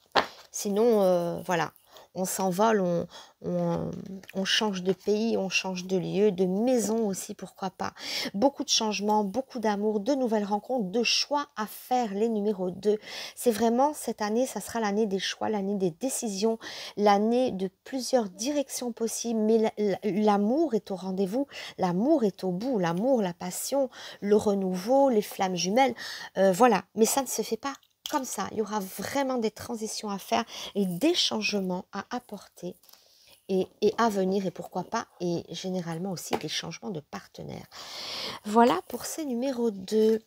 Sinon, voilà, on s'envole, on change de pays, on change de lieu, de maison aussi, pourquoi pas. Beaucoup de changements, beaucoup d'amour, de nouvelles rencontres, de choix à faire, les numéros 2. C'est vraiment, cette année, ça sera l'année des choix, l'année des décisions, l'année de plusieurs directions possibles. Mais l'amour est au rendez-vous, l'amour est au bout, l'amour, la passion, le renouveau, les flammes jumelles. Voilà, mais ça ne se fait pas comme ça. Il y aura vraiment des transitions à faire et des changements à apporter et à venir, et pourquoi pas, et généralement aussi des changements de partenaire. Voilà pour ces numéros 2.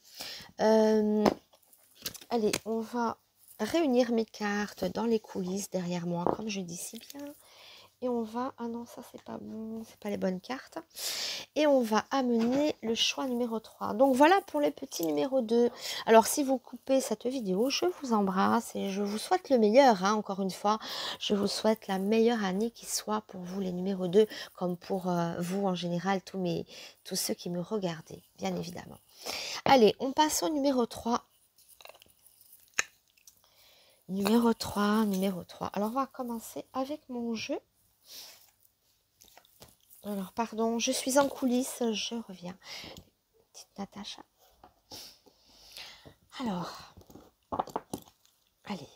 Allez, on va réunir mes cartes dans les coulisses derrière moi, comme je dis si bien. Et on va... Ah non, ça c'est pas bon, c'est pas les bonnes cartes. Et on va amener le choix numéro 3. Donc voilà pour les petits numéros 2. Alors si vous coupez cette vidéo, je vous embrasse et je vous souhaite le meilleur. Hein, encore une fois, je vous souhaite la meilleure année qui soit pour vous les numéros 2, comme pour vous en général, tous ceux qui me regardaient, bien évidemment. Allez, on passe au numéro 3. Numéro 3, numéro 3. Alors on va commencer avec mon jeu. Alors, pardon, je suis en coulisses, je reviens. Petite Natacha. Alors, allez,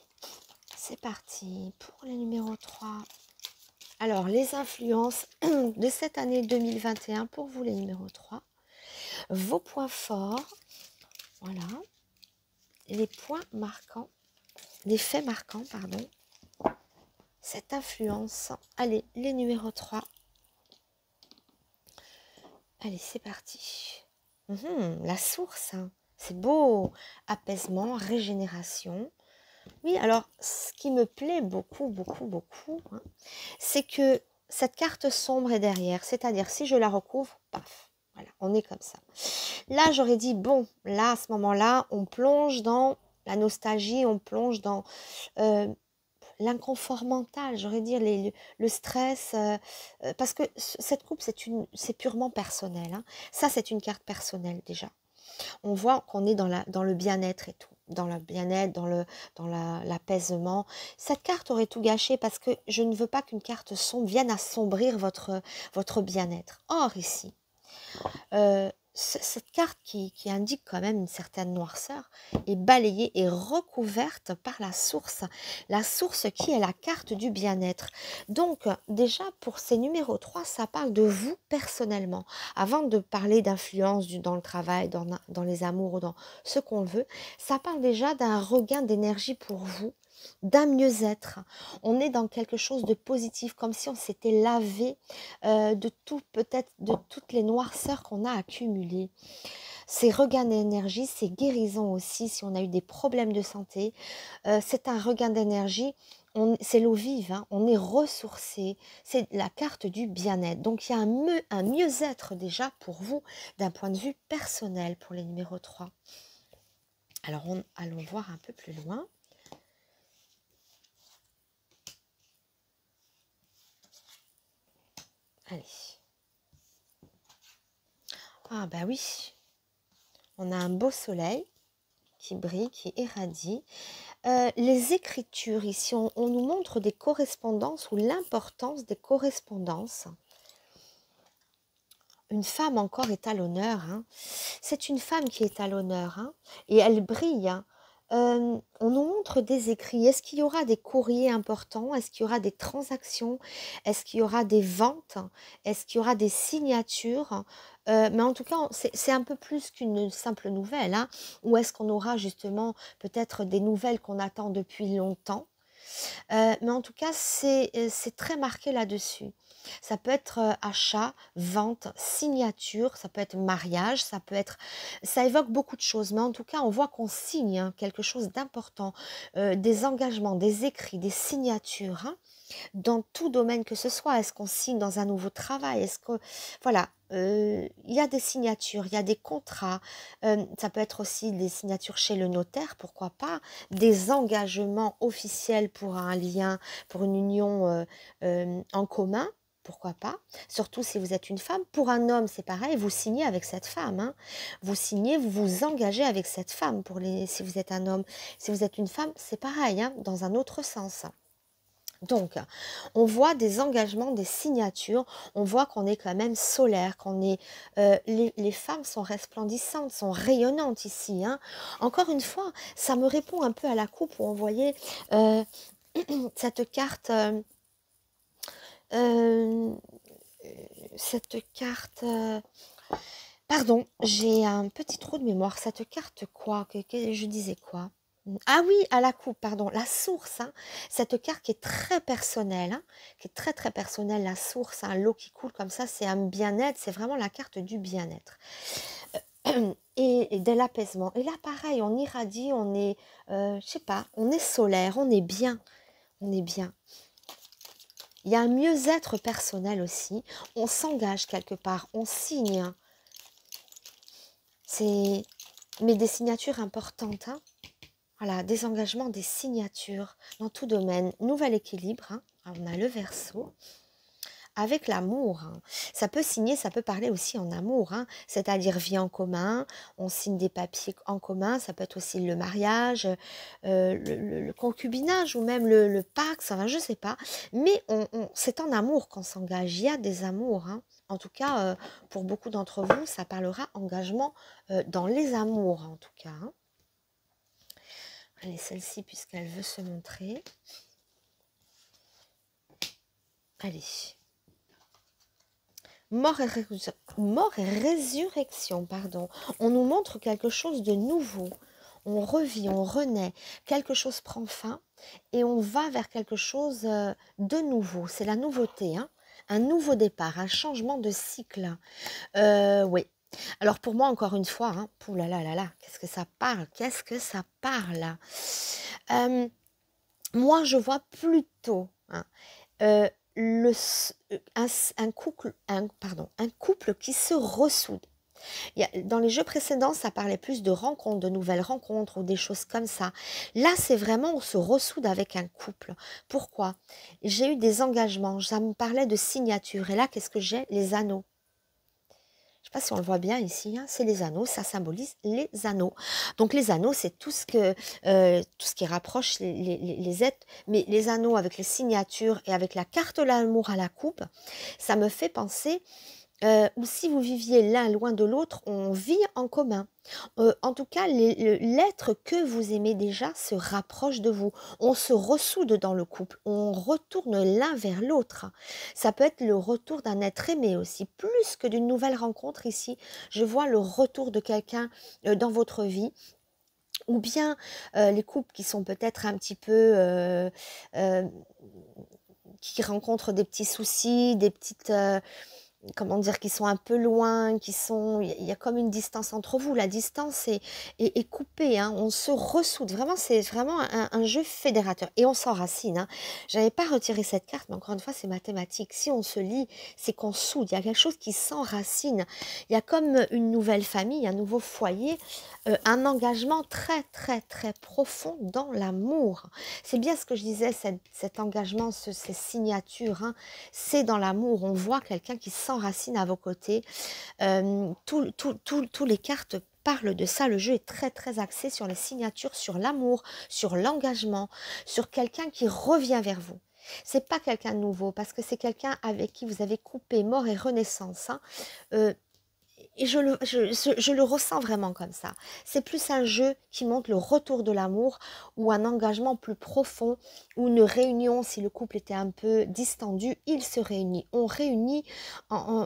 c'est parti pour le numéro 3. Alors, les influences de cette année 2021 pour vous, les numéros 3. Vos points forts, voilà. Les points marquants, les faits marquants, pardon. Cette influence. Allez, les numéros 3. Allez, c'est parti. La source, hein. C'est beau. Apaisement, régénération. Oui, alors, ce qui me plaît beaucoup, beaucoup, beaucoup, hein, c'est que cette carte sombre est derrière. C'est-à-dire, si je la recouvre, paf, voilà, on est comme ça. Là, j'aurais dit, bon, là, à ce moment-là, on plonge dans la nostalgie, on plonge dans l'inconfort mental, j'aurais dire le stress, parce que cette coupe, c'est purement personnel. Hein. Ça, c'est une carte personnelle déjà. On voit qu'on est dans le bien-être et tout, dans le bien-être, dans l'apaisement. Cette carte aurait tout gâché parce que je ne veux pas qu'une carte sombre vienne assombrir votre bien-être. Or, ici, cette carte qui indique quand même une certaine noirceur est balayée et recouverte par la source qui est la carte du bien-être. Donc déjà pour ces numéros 3, ça parle de vous personnellement. Avant de parler d'influence dans le travail, dans les amours ou dans ce qu'on veut, ça parle déjà d'un regain d'énergie pour vous, d'un mieux-être. On est dans quelque chose de positif, comme si on s'était lavé de tout, peut-être de toutes les noirceurs qu'on a accumulées. C'est regain d'énergie, c'est guérison aussi si on a eu des problèmes de santé. C'est un regain d'énergie. C'est l'eau vive, hein, on est ressourcé, c'est la carte du bien-être. Donc il y a un mieux-être déjà pour vous d'un point de vue personnel pour les numéros 3. Alors allons voir un peu plus loin. Allez. Ah bah oui, on a un beau soleil qui brille, qui irradie. Les écritures, ici, on nous montre des correspondances ou l'importance des correspondances. Une femme encore est à l'honneur. Hein. C'est une femme qui est à l'honneur hein, et elle brille. Hein. On nous montre des écrits. Est-ce qu'il y aura des courriers importants? Est-ce qu'il y aura des transactions? Est-ce qu'il y aura des ventes? Est-ce qu'il y aura des signatures? Mais en tout cas, c'est un peu plus qu'une simple nouvelle. Hein. Ou est-ce qu'on aura justement peut-être des nouvelles qu'on attend depuis longtemps? Mais en tout cas, c'est très marqué là-dessus. Ça peut être achat, vente, signature, ça peut être mariage, ça évoque beaucoup de choses. Mais en tout cas, on voit qu'on signe hein, quelque chose d'important, des engagements, des écrits, des signatures, hein, dans tout domaine que ce soit. Est-ce qu'on signe dans un nouveau travail? Est-ce que voilà, il y a des signatures, il y a des contrats. Ça peut être aussi des signatures chez le notaire, pourquoi pas, des engagements officiels pour un lien, pour une union en commun. Pourquoi pas? Surtout si vous êtes une femme. Pour un homme, c'est pareil, vous signez avec cette femme. Hein. Vous signez, vous vous engagez avec cette femme si vous êtes un homme. Si vous êtes une femme, c'est pareil, hein, dans un autre sens. Donc, on voit des engagements, des signatures, on voit qu'on est quand même solaire, les femmes sont resplendissantes, sont rayonnantes ici. Hein. Encore une fois, ça me répond un peu à la coupe où on voyait cette carte... pardon, j'ai un petit trou de mémoire. Cette carte quoi je disais quoi? Ah oui, à la coupe, pardon, la source. Hein, cette carte qui est très personnelle, hein, qui est très très personnelle, la source, hein, l'eau qui coule comme ça, c'est un bien-être, c'est vraiment la carte du bien-être. Et de l'apaisement. Et là, pareil, on irradie, on est, je sais pas, on est solaire, on est bien, on est bien. Il y a un mieux-être personnel aussi. On s'engage quelque part, on signe. Hein. Mais des signatures importantes. Hein. Voilà, des engagements, des signatures dans tout domaine. Nouvel équilibre. Hein. On a le Verseau. Avec l'amour, hein. Ça peut signer, ça peut parler aussi en amour, hein. C'est-à-dire vie en commun, on signe des papiers en commun, ça peut être aussi le mariage, le concubinage ou même le Pacs, enfin je sais pas. Mais c'est en amour qu'on s'engage, il y a des amours. Hein. En tout cas, pour beaucoup d'entre vous, ça parlera engagement dans les amours en tout cas. Hein. Allez, celle-ci puisqu'elle veut se montrer. Allez. Mort et résurrection, pardon. On nous montre quelque chose de nouveau. On revit, on renaît. Quelque chose prend fin et on va vers quelque chose de nouveau. C'est la nouveauté, hein. Un nouveau départ, un changement de cycle. Oui. Alors pour moi, encore une fois, hein, là là là là, qu'est-ce que ça parle? Qu'est-ce que ça parle? Moi, je vois plutôt... Hein, un couple qui se ressoude. Dans les jeux précédents, ça parlait plus de rencontres, de nouvelles rencontres ou des choses comme ça. Là, c'est vraiment on se ressoude avec un couple. Pourquoi? J'ai eu des engagements, ça me parlait de signature. Et là, qu'est-ce que j'ai? Les anneaux. Je ne sais pas si on le voit bien ici, hein, c'est les anneaux, ça symbolise les anneaux. Donc les anneaux, c'est tout ce qui rapproche les êtres, mais les anneaux avec les signatures et avec la carte de l'amour à la coupe, ça me fait penser ou si vous viviez l'un loin de l'autre, on vit en commun. En tout cas, l'être que vous aimez déjà se rapproche de vous. On se ressoude dans le couple, on retourne l'un vers l'autre. Ça peut être le retour d'un être aimé aussi, plus que d'une nouvelle rencontre ici. Je vois le retour de quelqu'un dans votre vie. Ou bien les couples qui sont peut-être un petit peu qui rencontrent des petits soucis, des petites comment dire, qui sont un peu loin, il y a comme une distance entre vous. La distance est coupée, hein. On se ressoude. Vraiment, c'est vraiment un jeu fédérateur. Et on s'enracine, hein. J'avais pas retiré cette carte, mais encore une fois, c'est mathématique. Si on se lie, c'est qu'on soude. Il y a quelque chose qui s'enracine. Il y a comme une nouvelle famille, un nouveau foyer, un engagement très, très, très profond dans l'amour. C'est bien ce que je disais, cet engagement, ces signatures, hein, c'est dans l'amour. On voit quelqu'un qui s'enracine à vos côtés. Tous les cartes parlent de ça. Le jeu est très très axé sur les signatures, sur l'amour, sur l'engagement, sur quelqu'un qui revient vers vous. C'est pas quelqu'un de nouveau parce que c'est quelqu'un avec qui vous avez coupé mort et renaissance, hein. Et je le ressens vraiment comme ça. C'est plus un jeu qui montre le retour de l'amour ou un engagement plus profond ou une réunion. Si le couple était un peu distendu, il se réunit. On réunit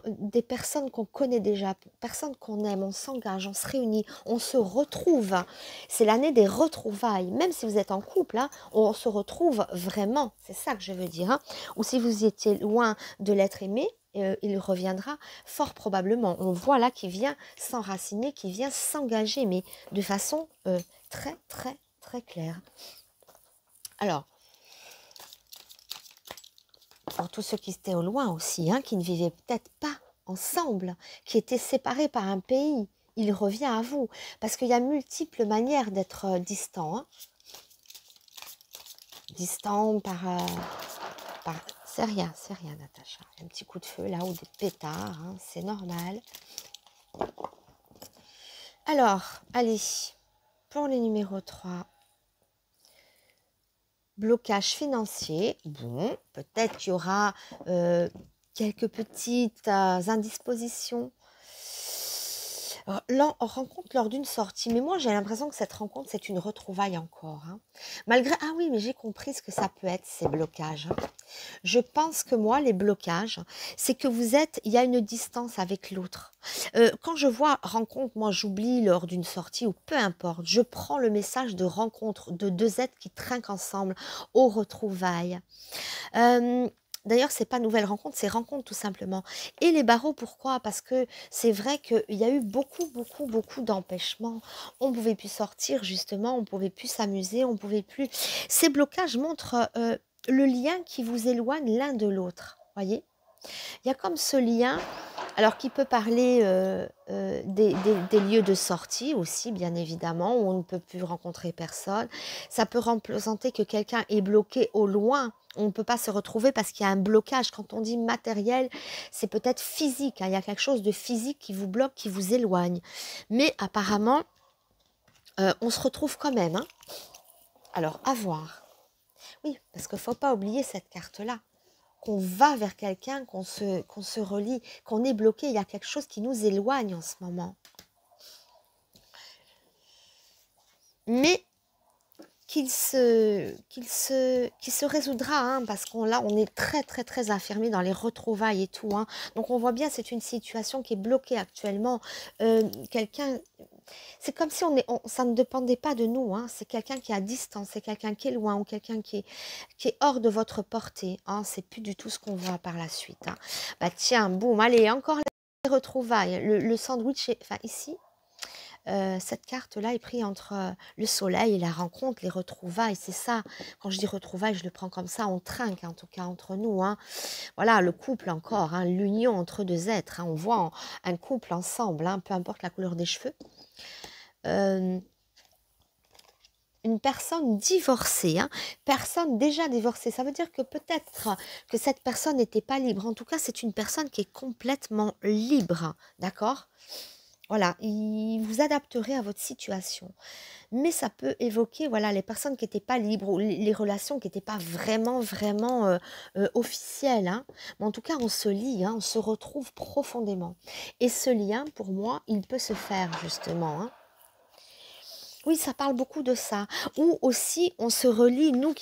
des personnes qu'on connaît déjà, personnes qu'on aime, on s'engage, on se réunit, on se retrouve. C'est l'année des retrouvailles. Même si vous êtes en couple, hein, on se retrouve vraiment. C'est ça que je veux dire, hein. Ou si vous étiez loin de l'être aimé, il reviendra fort probablement. On voit là qu'il vient s'enraciner, qu'il vient s'engager, mais de façon très, très, très claire. Alors, pour tous ceux qui étaient au loin aussi, hein, qui ne vivaient peut-être pas ensemble, qui étaient séparés par un pays, il revient à vous. Parce qu'il y a multiples manières d'être distant. Hein. Distant par c'est rien, Natacha. Un petit coup de feu là ou des pétards, hein, c'est normal. Alors, allez, pour les numéros 3, blocage financier. Bon, peut-être qu'il y aura quelques petites indispositions. Rencontre lors d'une sortie, mais moi j'ai l'impression que cette rencontre c'est une retrouvaille encore. Hein. Malgré, ah oui, mais j'ai compris ce que ça peut être ces blocages. Hein. Je pense que moi, les blocages, c'est que il y a une distance avec l'autre. Quand je vois rencontre, moi j'oublie lors d'une sortie ou peu importe, je prends le message de rencontre de deux êtres qui trinquent ensemble aux retrouvailles. D'ailleurs, c'est pas nouvelle rencontre, c'est rencontre tout simplement. Et les barreaux, pourquoi? Parce que c'est vrai qu'il y a eu beaucoup d'empêchements. On ne pouvait plus sortir, justement, on ne pouvait plus s'amuser, on ne pouvait plus... Ces blocages montrent le lien qui vous éloigne l'un de l'autre, voyez? Il y a comme ce lien, alors qui peut parler des lieux de sortie aussi, bien évidemment, où on ne peut plus rencontrer personne. Ça peut représenter que quelqu'un est bloqué au loin. On ne peut pas se retrouver parce qu'il y a un blocage. Quand on dit matériel, c'est peut-être physique. Hein. Il y a quelque chose de physique qui vous bloque, qui vous éloigne. Mais apparemment, on se retrouve quand même. Hein. Alors, à voir. Oui, parce qu'il ne faut pas oublier cette carte-là. Qu'on va vers quelqu'un, qu'on se relie, qu'on est bloqué. Il y a quelque chose qui nous éloigne en ce moment. Mais qu'il se résoudra, hein, parce qu'on là, on est très affirmé dans les retrouvailles et tout. Hein. Donc on voit bien, c'est une situation qui est bloquée actuellement. Quelqu'un, c'est comme si ça ne dépendait pas de nous. Hein. C'est quelqu'un qui est à distance, c'est quelqu'un qui est loin ou quelqu'un qui est hors de votre portée. Hein. C'est plus du tout ce qu'on voit par la suite. Hein. Bah tiens, boum, allez, encore les retrouvailles. Le sandwich, enfin ici. Cette carte-là est prise entre le soleil et la rencontre, les retrouvailles, c'est ça. Quand je dis retrouvailles, je le prends comme ça, on trinque en tout cas entre nous. Hein. Voilà, le couple encore, hein, l'union entre deux êtres. Hein, on voit un couple ensemble, hein, peu importe la couleur des cheveux. Une personne divorcée, hein, personne déjà divorcée, ça veut dire que peut-être que cette personne n'était pas libre. En tout cas, c'est une personne qui est complètement libre, d'accord ? Voilà, vous adapterez à votre situation. Mais ça peut évoquer, voilà, les personnes qui n'étaient pas libres ou les relations qui n'étaient pas vraiment officielles, hein. Mais en tout cas, on se lie, hein, on se retrouve profondément. Et ce lien, pour moi, il peut se faire justement, hein. Oui, ça parle beaucoup de ça. Ou aussi, on se relie, nous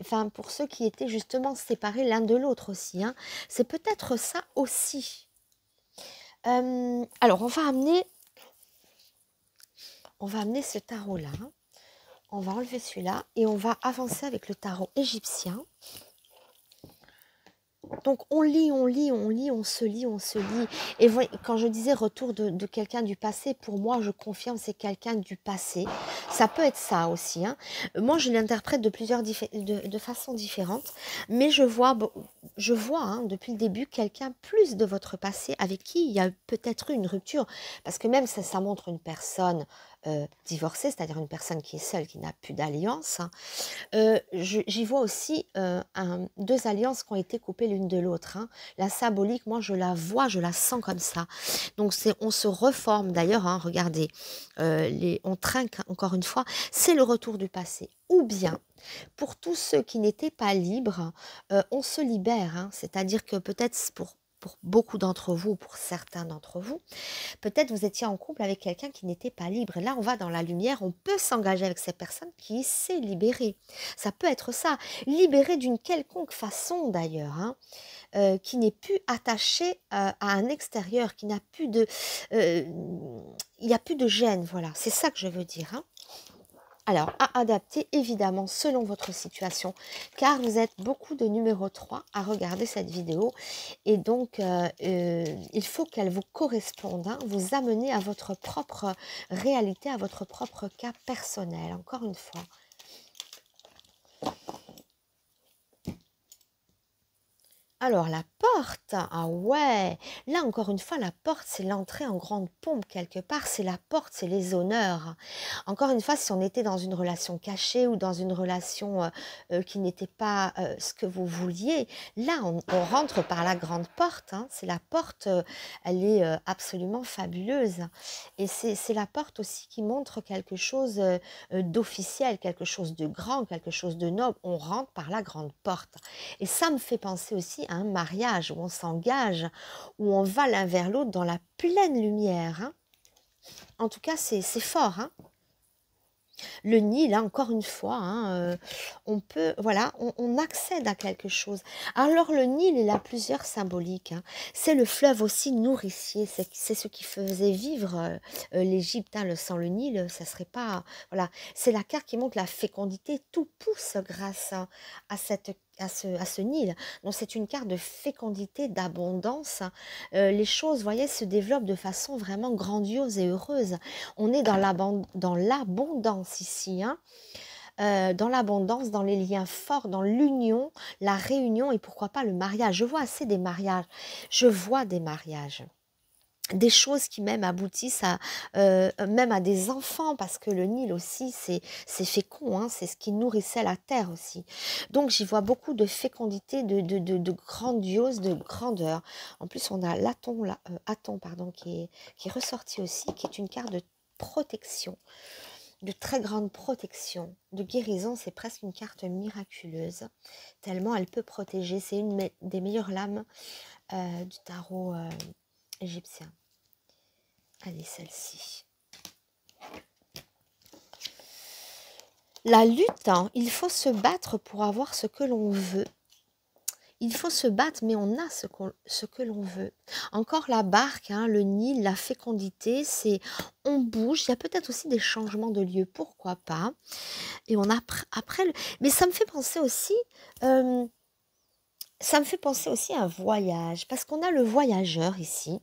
enfin, pour ceux qui étaient justement séparés l'un de l'autre aussi, hein. C'est peut-être ça aussi. Alors, on va amener ce tarot-là. On va enlever celui-là et on va avancer avec le tarot égyptien. Donc on lit, on lit, on lit, on se lit, on se lit. Et quand je disais retour de quelqu'un du passé, pour moi, je confirme, c'est quelqu'un du passé. Ça peut être ça aussi, hein. Moi, je l'interprète de façons différentes, mais je vois, hein, depuis le début quelqu'un plus de votre passé avec qui il y a peut-être eu une rupture. Parce que même ça montre une personne divorcée, c'est-à-dire une personne qui est seule, qui n'a plus d'alliance, hein. J'y vois aussi deux alliances qui ont été coupées l'une de l'autre, hein. La symbolique, moi, je la vois, je la sens comme ça. Donc, on se reforme d'ailleurs, hein, regardez, on trinque encore une fois, c'est le retour du passé. Ou bien, pour tous ceux qui n'étaient pas libres, on se libère, hein. C'est-à-dire que peut-être pour beaucoup d'entre vous, pour certains d'entre vous, peut-être vous étiez en couple avec quelqu'un qui n'était pas libre. Et là, on va dans la lumière, on peut s'engager avec cette personne qui s'est libérée. Ça peut être ça, libérée d'une quelconque façon d'ailleurs, hein, qui n'est plus attachée à un extérieur, qui n'a plus de... il n'y a plus de gêne, voilà, c'est ça que je veux dire, hein. Alors, à adapter évidemment selon votre situation, car vous êtes beaucoup de numéro 3 à regarder cette vidéo et donc il faut qu'elle vous corresponde, hein, vous amener à votre propre réalité, à votre propre cas personnel, encore une fois. Alors la porte, ah ouais, là encore une fois, la porte, c'est l'entrée en grande pompe quelque part, c'est la porte, c'est les honneurs. Encore une fois, si on était dans une relation cachée ou dans une relation qui n'était pas ce que vous vouliez, là, on rentre par la grande porte, hein, c'est la porte, elle est absolument fabuleuse. Et c'est la porte aussi qui montre quelque chose d'officiel, quelque chose de grand, quelque chose de noble. On rentre par la grande porte. Et ça me fait penser aussi à un mariage où on s'engage, où on va l'un vers l'autre dans la pleine lumière, hein. En tout cas, c'est fort, hein. Le Nil, hein, encore une fois, hein, on peut, voilà, on accède à quelque chose. Alors le Nil, il a plusieurs symboliques, hein. C'est le fleuve aussi nourricier, c'est ce qui faisait vivre l'Égypte, hein. Sans le Nil, ça serait pas, voilà. C'est la carte qui montre la fécondité, tout pousse grâce à ce Nil. Donc c'est une carte de fécondité, d'abondance. Les choses, vous voyez, se développent de façon vraiment grandiose et heureuse. On est dans l'abondance ici, hein. Dans l'abondance, dans les liens forts, dans l'union, la réunion et pourquoi pas le mariage. Je vois assez des mariages. Je vois des mariages. Des choses qui même aboutissent même à des enfants, parce que le Nil aussi, c'est fécond, hein, c'est ce qui nourrissait la terre aussi. Donc j'y vois beaucoup de fécondité, de grandiose, de grandeur. En plus, on a Aton, pardon, qui est ressorti aussi, qui est une carte de protection, de très grande protection, de guérison. C'est presque une carte miraculeuse, tellement elle peut protéger. C'est une des meilleures lames du tarot égyptien. Allez, celle-ci. La lutte, hein, il faut se battre pour avoir ce que l'on veut. Il faut se battre, mais on a ce que l'on veut. Encore la barque, hein, le Nil, la fécondité, c'est on bouge. Il y a peut-être aussi des changements de lieu, pourquoi pas. Et on après mais ça me fait penser aussi... à un voyage, parce qu'on a le voyageur ici.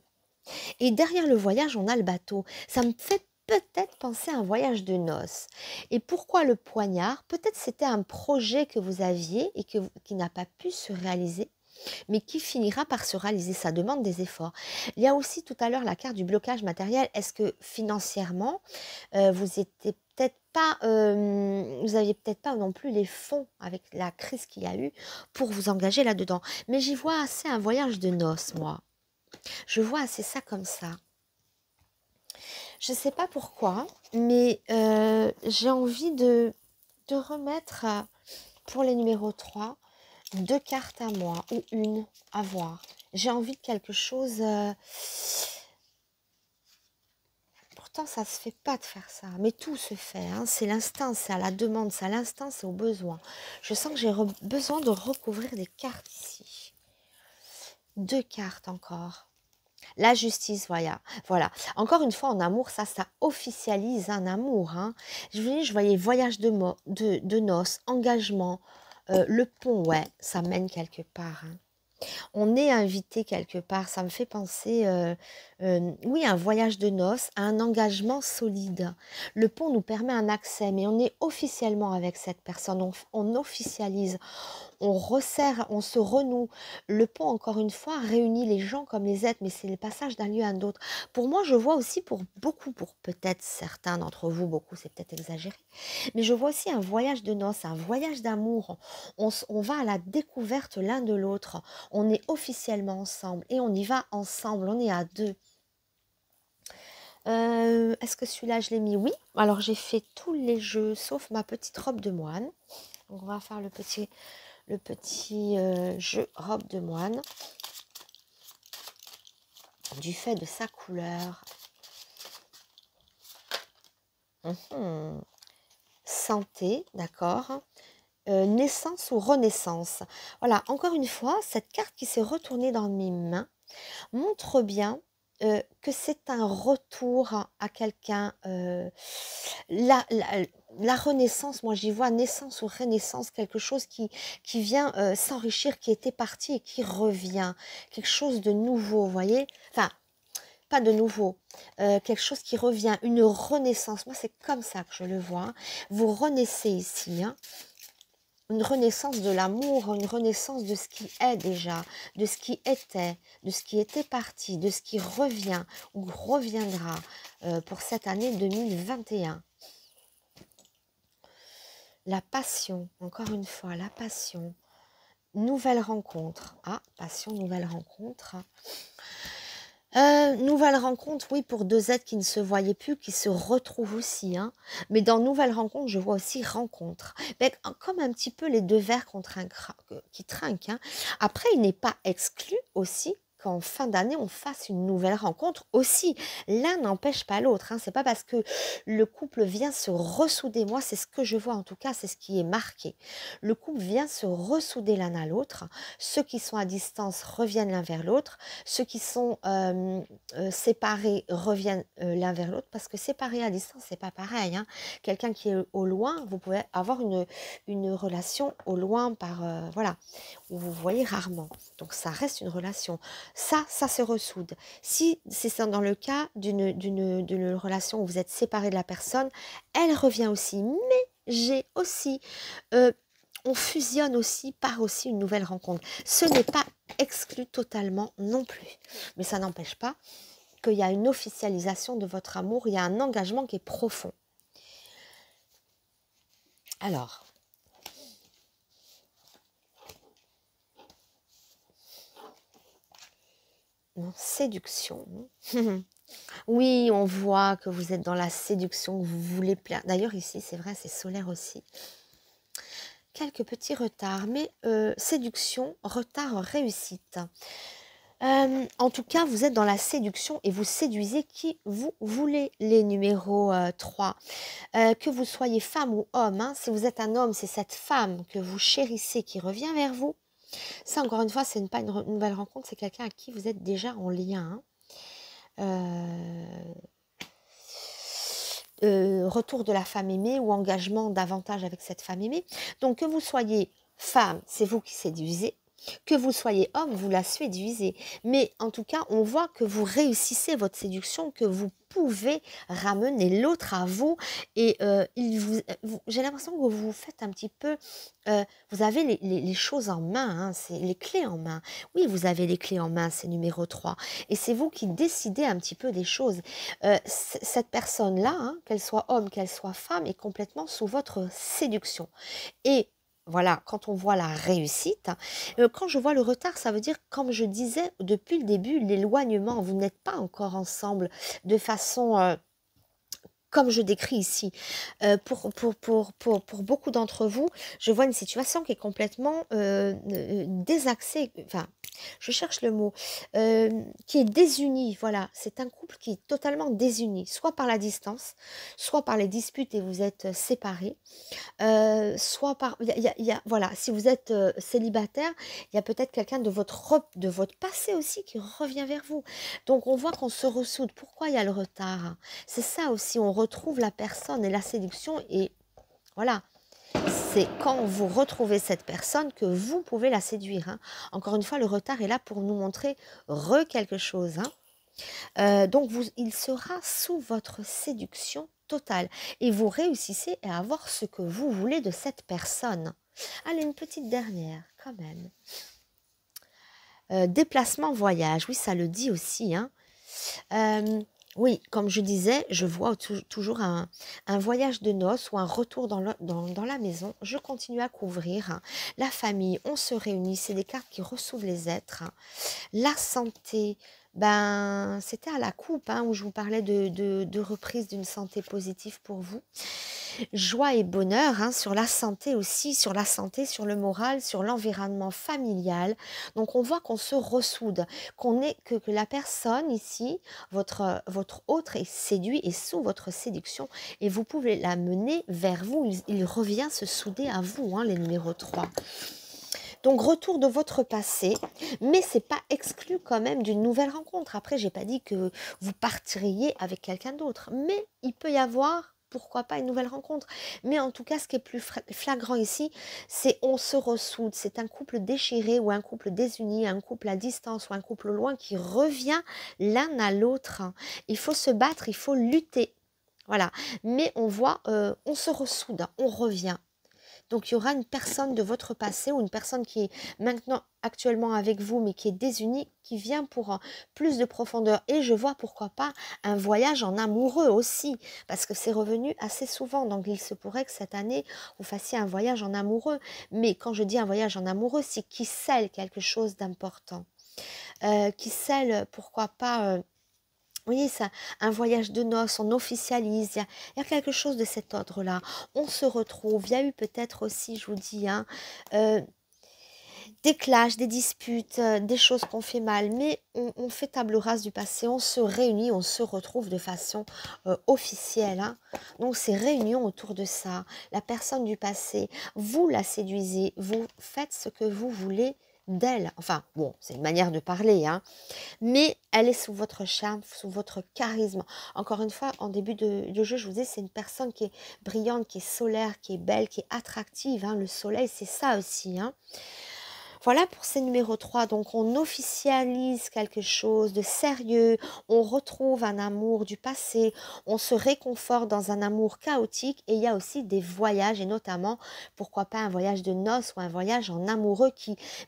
Et derrière le voyage, on a le bateau. Ça me fait peut-être penser à un voyage de noces. Et pourquoi le poignard? Peut-être c'était un projet que vous aviez et qui n'a pas pu se réaliser, mais qui finira par se réaliser. Ça demande des efforts. Il y a aussi tout à l'heure la carte du blocage matériel. Est-ce que financièrement, vous étiez peut-être pas, vous aviez peut-être pas non plus les fonds avec la crise qu'il y a eu pour vous engager là-dedans. Mais j'y vois assez un voyage de noces, moi. Je vois assez ça comme ça. Je ne sais pas pourquoi, mais j'ai envie de remettre pour les numéros 3 2 cartes à moi ou une à voir. J'ai envie de quelque chose... pourtant, ça ne se fait pas de faire ça, mais tout se fait. Hein. C'est l'instinct, c'est à la demande, c'est à l'instinct, c'est au besoin. Je sens que j'ai besoin de recouvrir des cartes ici. 2 cartes encore. La justice, voilà. Encore une fois, en amour, ça officialise un amour. Hein. Je voyais voyage de noces, engagement, le pont, ouais, ça mène quelque part. Hein. On est invité quelque part, ça me fait penser, oui, un voyage de noces, à un engagement solide. Le pont nous permet un accès, mais on est officiellement avec cette personne, on officialise, on resserre, on se renoue. Le pont, encore une fois, réunit les gens comme les êtres, mais c'est le passage d'un lieu à un autre. Pour moi, je vois aussi pour beaucoup, pour peut-être certains d'entre vous, beaucoup, c'est peut-être exagéré, mais je vois aussi un voyage de noces, un voyage d'amour. On va à la découverte l'un de l'autre. On est officiellement ensemble et on y va ensemble, on est à 2. Est-ce que celui-là, je l'ai mis? Oui. Alors, j'ai fait tous les jeux, sauf ma petite robe de moine. Donc, on va faire le petit jeu robe de moine. Du fait de sa couleur. Santé, d'accord. Naissance ou renaissance. Voilà, encore une fois, cette carte qui s'est retournée dans mes mains montre bien que c'est un retour à quelqu'un. La renaissance, moi j'y vois naissance ou renaissance, quelque chose qui vient s'enrichir, qui était parti et qui revient. Quelque chose de nouveau, vous voyez? Enfin, pas de nouveau, quelque chose qui revient, une renaissance. Moi, c'est comme ça que je le vois. Hein. Vous renaissez ici, hein. Une renaissance de l'amour, une renaissance de ce qui est déjà, de ce qui était parti, de ce qui revient ou reviendra pour cette année 2021. La passion, encore une fois, la passion. Nouvelle rencontre. Ah, passion, nouvelle rencontre. Nouvelle rencontre, oui, pour 2 êtres qui ne se voyaient plus, qui se retrouvent aussi. Hein. Mais dans nouvelle rencontre, je vois aussi rencontre. Mais comme un petit peu les 2 verres qui trinquent. Hein. Après, il n'est pas exclu aussi qu'en fin d'année, on fasse une nouvelle rencontre aussi. L'un n'empêche pas l'autre. Hein. C'est pas parce que le couple vient se ressouder. Moi, c'est ce que je vois en tout cas, c'est ce qui est marqué. Le couple vient se ressouder l'un à l'autre. Ceux qui sont à distance reviennent l'un vers l'autre. Ceux qui sont séparés reviennent l'un vers l'autre, parce que séparés à distance, c'est pas pareil. Hein. Quelqu'un qui est au loin, vous pouvez avoir une relation au loin voilà, où vous voyez rarement. Donc ça reste une relation. Ça se ressoude. Si c'est dans le cas d'une relation où vous êtes séparés de la personne, elle revient aussi. Mais j'ai aussi... on fusionne aussi par aussi une nouvelle rencontre. Ce n'est pas exclu totalement non plus. Mais ça n'empêche pas qu'il y a une officialisation de votre amour, il y a un engagement qui est profond. Alors, séduction. Oui, on voit que vous êtes dans la séduction, que vous voulez plaire. D'ailleurs, ici, c'est vrai, c'est solaire aussi. Quelques petits retards, mais séduction, retard, réussite. En tout cas, vous êtes dans la séduction et vous séduisez qui vous voulez, les numéros 3. Que vous soyez femme ou homme, hein, si vous êtes un homme, c'est cette femme que vous chérissez qui revient vers vous. Ça, encore une fois, ce n'est pas une nouvelle rencontre, c'est quelqu'un à qui vous êtes déjà en lien. Hein. Retour de la femme aimée ou engagement davantage avec cette femme aimée. Donc, que vous soyez femme, c'est vous qui séduisez. Que vous soyez homme, vous la séduisez. Mais en tout cas, on voit que vous réussissez votre séduction, que vous pouvez ramener l'autre à vous. Et j'ai l'impression que vous faites un petit peu... vous avez les choses en main, hein, c'est les clés en main. Oui, vous avez les clés en main, c'est numéro 3. Et c'est vous qui décidez un petit peu des choses. Cette personne-là, hein, qu'elle soit homme, qu'elle soit femme, est complètement sous votre séduction. Et voilà, quand on voit la réussite, quand je vois le retard, ça veut dire, comme je disais depuis le début, l'éloignement, vous n'êtes pas encore ensemble de façon, comme je décris ici. Pour beaucoup d'entre vous, je vois une situation qui est complètement désaxée, enfin, je cherche le mot, qui est désunie, voilà. C'est un couple qui est totalement désuni, soit par la distance, soit par les disputes et vous êtes séparés, soit par voilà, si vous êtes, célibataire, il y a peut-être quelqu'un de votre passé aussi qui revient vers vous. Donc on voit qu'on se ressoude. Pourquoi il y a le retard, hein? C'est ça aussi, on retrouve la personne et la séduction et voilà. C'est quand vous retrouvez cette personne que vous pouvez la séduire, hein. Encore une fois, le retard est là pour nous montrer quelque chose, hein. Donc il sera sous votre séduction totale et vous réussissez à avoir ce que vous voulez de cette personne. Allez, une petite dernière quand même. Déplacement, voyage, oui, ça le dit aussi, hein. Oui, comme je disais, je vois toujours un voyage de noces ou un retour dans la maison. Je continue à couvrir, hein. La famille, on se réunit, c'est des cartes qui ressoudent les êtres, hein. La santé, ben, c'était à la coupe, hein, où je vous parlais de reprise d'une santé positive pour vous. Joie et bonheur, hein, sur la santé aussi, sur la santé, sur le moral, sur l'environnement familial. Donc on voit qu'on se ressoude, que la personne ici, votre autre est séduit et sous votre séduction et vous pouvez la mener vers vous. Il revient se souder à vous, hein, les numéros 3. Donc retour de votre passé, mais c'est pas exclu quand même d'une nouvelle rencontre. Après, j'ai pas dit que vous partiriez avec quelqu'un d'autre, mais il peut y avoir, pourquoi pas, une nouvelle rencontre. Mais en tout cas, ce qui est plus flagrant ici, c'est on se ressoude. C'est un couple déchiré ou un couple désuni, un couple à distance ou un couple loin qui revient l'un à l'autre. Il faut se battre, il faut lutter. Voilà. Mais on voit, on se ressoude, on revient. Donc, il y aura une personne de votre passé ou une personne qui est maintenant actuellement avec vous, mais qui est désunie, qui vient pour plus de profondeur. Et je vois, pourquoi pas, un voyage en amoureux aussi, parce que c'est revenu assez souvent. Donc, il se pourrait que cette année, vous fassiez un voyage en amoureux. Mais quand je dis un voyage en amoureux, c'est qui scelle quelque chose d'important. Qui scelle, pourquoi pas... oui, ça, un voyage de noces, on officialise, il y a quelque chose de cet ordre-là. On se retrouve, il y a eu peut-être aussi, je vous dis, hein, des clashs, des disputes, des choses qu'on fait mal, mais on fait table rase du passé, on se réunit, on se retrouve de façon officielle, hein. Donc ces réunions autour de ça, la personne du passé, vous la séduisez, vous faites ce que vous voulez d'elle. Enfin, bon, c'est une manière de parler, hein, mais elle est sous votre charme, sous votre charisme. Encore une fois, en début de jeu, je vous dis, c'est une personne qui est brillante, qui est solaire, qui est belle, qui est attractive, hein. Le soleil, c'est ça aussi, hein. Voilà pour ces numéros 3. Donc, on officialise quelque chose de sérieux, on retrouve un amour du passé, on se réconforte dans un amour chaotique et il y a aussi des voyages et notamment, pourquoi pas un voyage de noces ou un voyage en amoureux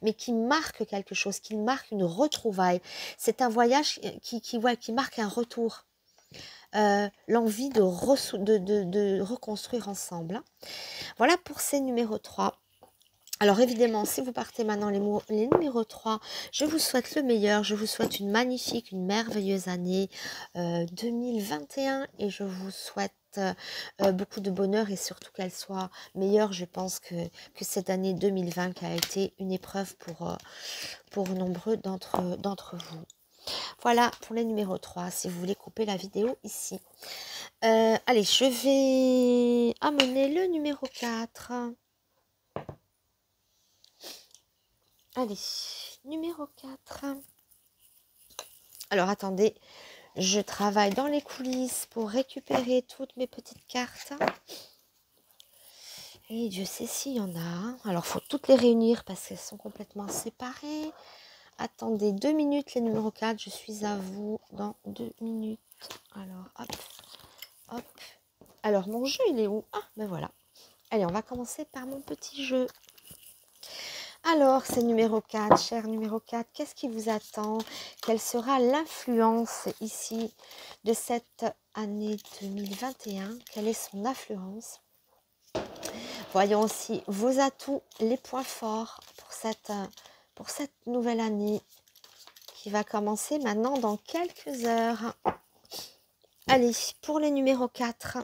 mais qui marque quelque chose, qui marque une retrouvaille. C'est un voyage qui marque un retour. L'envie de reconstruire ensemble, hein. Voilà pour ces numéros 3. Alors évidemment, si vous partez maintenant les numéros 3, je vous souhaite le meilleur, je vous souhaite une magnifique, une merveilleuse année 2021 et je vous souhaite beaucoup de bonheur et surtout qu'elle soit meilleure. Je pense que cette année 2020 qui a été une épreuve pour nombreux d'entre vous. Voilà pour les numéros 3, si vous voulez couper la vidéo ici. Allez, je vais amener le numéro 4. Allez, numéro 4. Alors, attendez, je travaille dans les coulisses pour récupérer toutes mes petites cartes. Et Dieu sait s'il y en a, hein. Alors, il faut toutes les réunir parce qu'elles sont complètement séparées. Attendez 2 minutes, les numéros 4. Je suis à vous dans 2 minutes. Alors, hop, hop. Alors, mon jeu, il est où? Ah, ben voilà. Allez, on va commencer par mon petit jeu. Alors, c'est numéro 4, cher numéro 4, qu'est-ce qui vous attend? Quelle sera l'influence ici de cette année 2021? Quelle est son influence? Voyons aussi vos atouts, les points forts pour cette nouvelle année qui va commencer maintenant dans quelques heures. Allez, pour les numéros 4,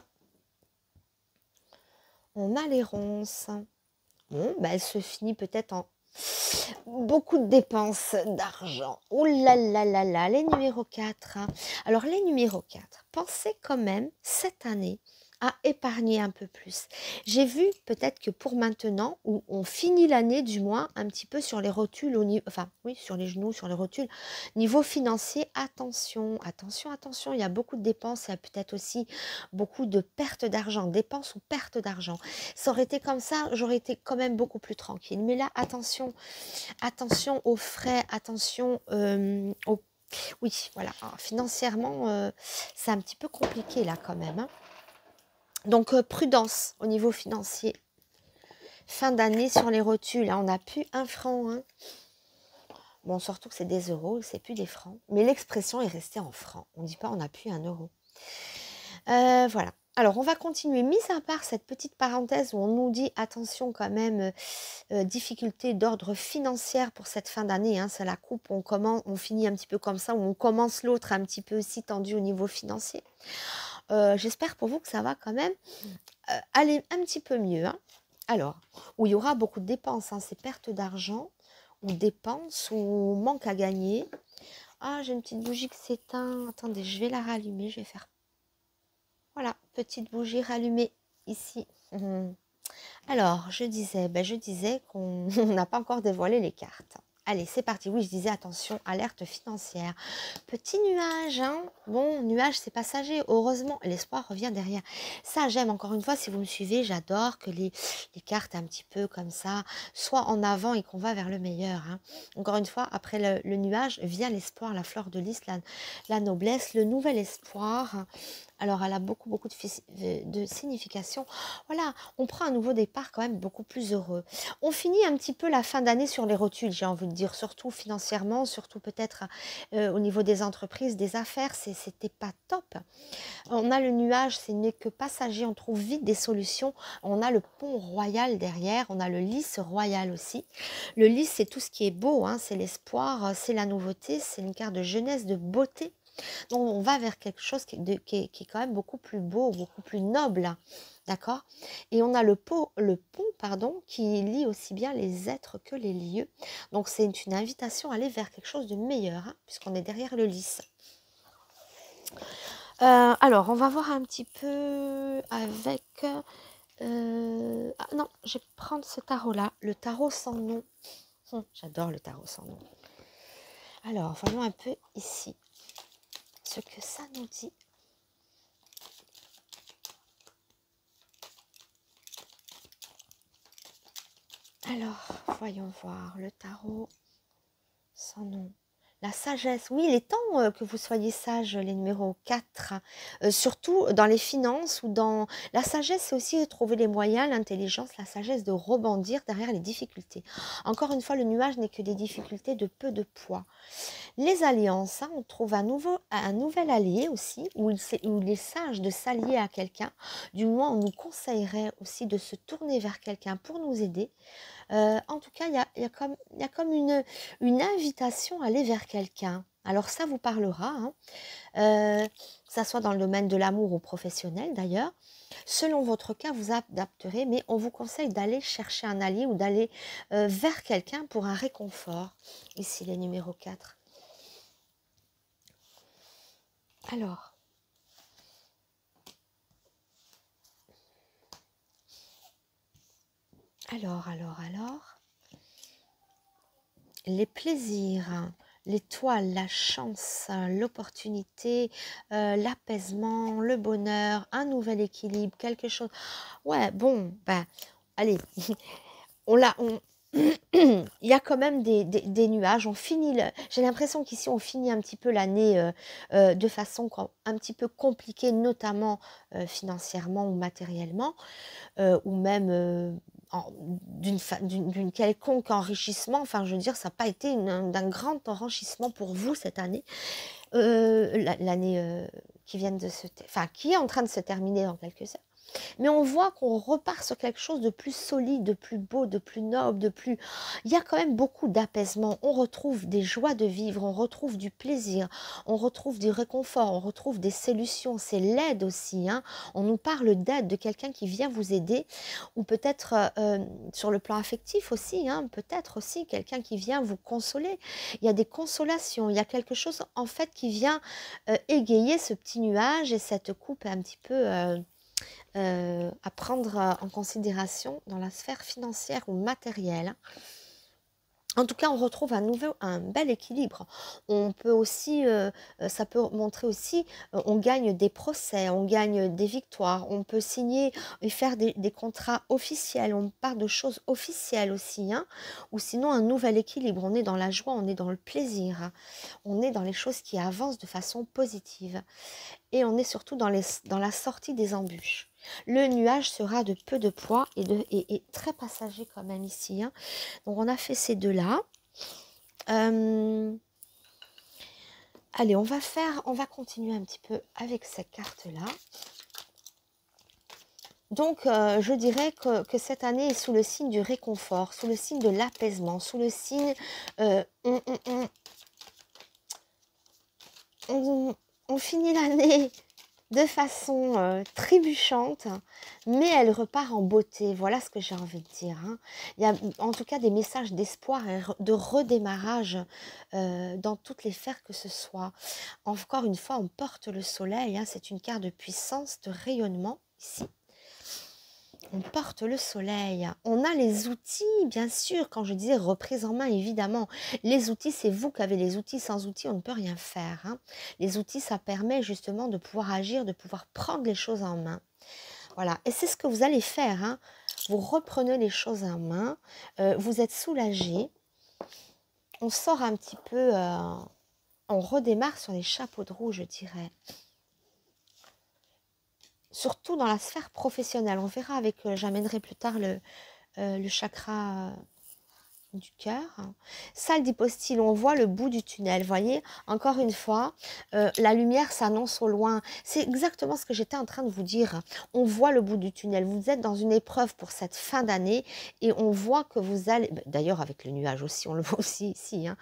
on a les ronces. Bon, bah, elle se finit peut-être en beaucoup de dépenses d'argent. Oh là là là là, les numéros 4. Alors, les numéros 4, pensez quand même cette année à épargner un peu plus. J'ai vu peut-être que pour maintenant, où on finit l'année du moins un petit peu sur les rotules, enfin oui, sur les genoux, sur les rotules, niveau financier, attention, attention, attention, il y a beaucoup de dépenses, il y a peut-être aussi beaucoup de pertes d'argent, dépenses ou pertes d'argent. Ça aurait été comme ça, j'aurais été quand même beaucoup plus tranquille. Mais là, attention, attention aux frais, attention aux... Oui, voilà, alors, financièrement, c'est un petit peu compliqué là quand même, hein. Donc, prudence au niveau financier. Fin d'année sur les rotules, hein, on n'a plus un franc. Hein. Bon, surtout que c'est des euros, c'est plus des francs. Mais l'expression est restée en francs. On ne dit pas on n'a plus un euro. Voilà. Alors, on va continuer. Mis à part cette petite parenthèse où on nous dit, attention quand même, difficulté d'ordre financier pour cette fin d'année. Hein, c'est la coupe, on finit un petit peu comme ça, ou on commence l'autre un petit peu aussi tendu au niveau financier. J'espère pour vous que ça va quand même aller un petit peu mieux. Hein. Alors, où il y aura beaucoup de dépenses, hein, c'est perte d'argent, ou dépenses, ou manque à gagner. Ah, j'ai une petite bougie qui s'éteint. Attendez, je vais la rallumer, je vais faire... Voilà, petite bougie rallumée ici. Alors, je disais qu'on n'a pas encore dévoilé les cartes. Allez, c'est parti. Oui, je disais, attention, alerte financière. Petit nuage, hein. Bon, nuage, c'est passager. Heureusement, l'espoir revient derrière. Ça, j'aime. Encore une fois, si vous me suivez, j'adore que les cartes un petit peu comme ça soient en avant et qu'on va vers le meilleur. Hein. Encore une fois, après le nuage, vient l'espoir, la fleur de lys, la noblesse, le nouvel espoir. Alors, elle a beaucoup de signification. Voilà, on prend un nouveau départ quand même beaucoup plus heureux. On finit un petit peu la fin d'année sur les rotules, j'ai envie de dire, surtout financièrement, surtout peut-être au niveau des entreprises, des affaires, c'était pas top. On a le nuage, ce n'est que passager, on trouve vite des solutions. On a le pont royal derrière, on a le lys royal aussi. Le lys, c'est tout ce qui est beau, hein, c'est l'espoir, c'est la nouveauté, c'est une carte de jeunesse, de beauté. Donc, on va vers quelque chose qui est quand même beaucoup plus beau, beaucoup plus noble. D'accord? Et on a le pont, pardon, qui lie aussi bien les êtres que les lieux. Donc, c'est une invitation à aller vers quelque chose de meilleur, hein, puisqu'on est derrière le lys. Alors, on va voir un petit peu avec... ah non, je vais prendre ce tarot-là, le tarot sans nom. J'adore le tarot sans nom. Alors, voyons un peu ici ce que ça nous dit. Alors, voyons voir le tarot sans nom. La sagesse, oui, il est temps que vous soyez sages, les numéros 4, surtout dans les finances ou dans... La sagesse, c'est aussi de trouver les moyens, l'intelligence, la sagesse de rebondir derrière les difficultés. Encore une fois, le nuage n'est que des difficultés de peu de poids. Les alliances, hein, on trouve un nouvel allié aussi, où il est sage de s'allier à quelqu'un. Du moins, on nous conseillerait aussi de se tourner vers quelqu'un pour nous aider. En tout cas, il y a comme une invitation à aller vers quelqu'un. Alors ça vous parlera, hein, que ça soit dans le domaine de l'amour ou professionnel d'ailleurs. Selon votre cas, vous adapterez, mais on vous conseille d'aller chercher un allié ou d'aller vers quelqu'un pour un réconfort. Ici, les numéros 4. Alors, les plaisirs, l'étoile, la chance, l'opportunité, l'apaisement, le bonheur, un nouvel équilibre, quelque chose. Ouais, bon, ben, allez, il y a quand même des nuages. J'ai l'impression qu'ici, on finit un petit peu l'année de façon un petit peu compliquée, notamment financièrement ou matériellement, ou même d'une quelconque enrichissement. Enfin, je veux dire, ça n'a pas été d'un grand enrichissement pour vous cette année. L'année qui est en train de se terminer dans quelques heures. Mais on voit qu'on repart sur quelque chose de plus solide, de plus beau, de plus noble, de plus... Il y a quand même beaucoup d'apaisement. On retrouve des joies de vivre, on retrouve du plaisir, on retrouve du réconfort, on retrouve des solutions. C'est l'aide aussi, hein. On nous parle d'aide, de quelqu'un qui vient vous aider, ou peut-être sur le plan affectif aussi, hein, peut-être aussi quelqu'un qui vient vous consoler. Il y a des consolations, il y a quelque chose en fait qui vient égayer ce petit nuage et cette coupe un petit peu à prendre en considération dans la sphère financière ou matérielle. En tout cas, on retrouve un bel équilibre. On peut aussi, ça peut montrer aussi, on gagne des procès, on gagne des victoires, on peut signer et faire des contrats officiels, on parle de choses officielles aussi, hein, ou sinon un nouvel équilibre. On est dans la joie, on est dans le plaisir, hein, on est dans les choses qui avancent de façon positive et on est surtout dans la sortie des embûches. Le nuage sera de peu de poids et très passager quand même ici, hein. Donc on a fait ces deux-là. Allez, on va continuer un petit peu avec cette carte-là. Donc, je dirais que cette année est sous le signe du réconfort, sous le signe de l'apaisement, sous le signe... on finit l'année de façon trébuchante, mais elle repart en beauté. Voilà ce que j'ai envie de dire, hein. Il y a en tout cas des messages d'espoir et de redémarrage dans toutes les sphères que ce soit. Encore une fois, on porte le soleil, hein, c'est une carte de puissance, de rayonnement ici. On porte le soleil, on a les outils, bien sûr, quand je disais reprise en main, évidemment. Les outils, c'est vous qui avez les outils, sans outils, on ne peut rien faire, hein. Les outils, ça permet justement de pouvoir agir, de pouvoir prendre les choses en main. Voilà, et c'est ce que vous allez faire, hein. Vous reprenez les choses en main, vous êtes soulagé, on sort un petit peu, on redémarre sur les chapeaux de roue, je dirais. Surtout dans la sphère professionnelle. On verra avec, j'amènerai plus tard le chakra du cœur. Salle d'hypostyle, on voit le bout du tunnel, voyez, encore une fois, la lumière s'annonce au loin. C'est exactement ce que j'étais en train de vous dire. On voit le bout du tunnel. Vous êtes dans une épreuve pour cette fin d'année et on voit que vous allez... D'ailleurs, avec le nuage aussi, on le voit aussi ici, hein.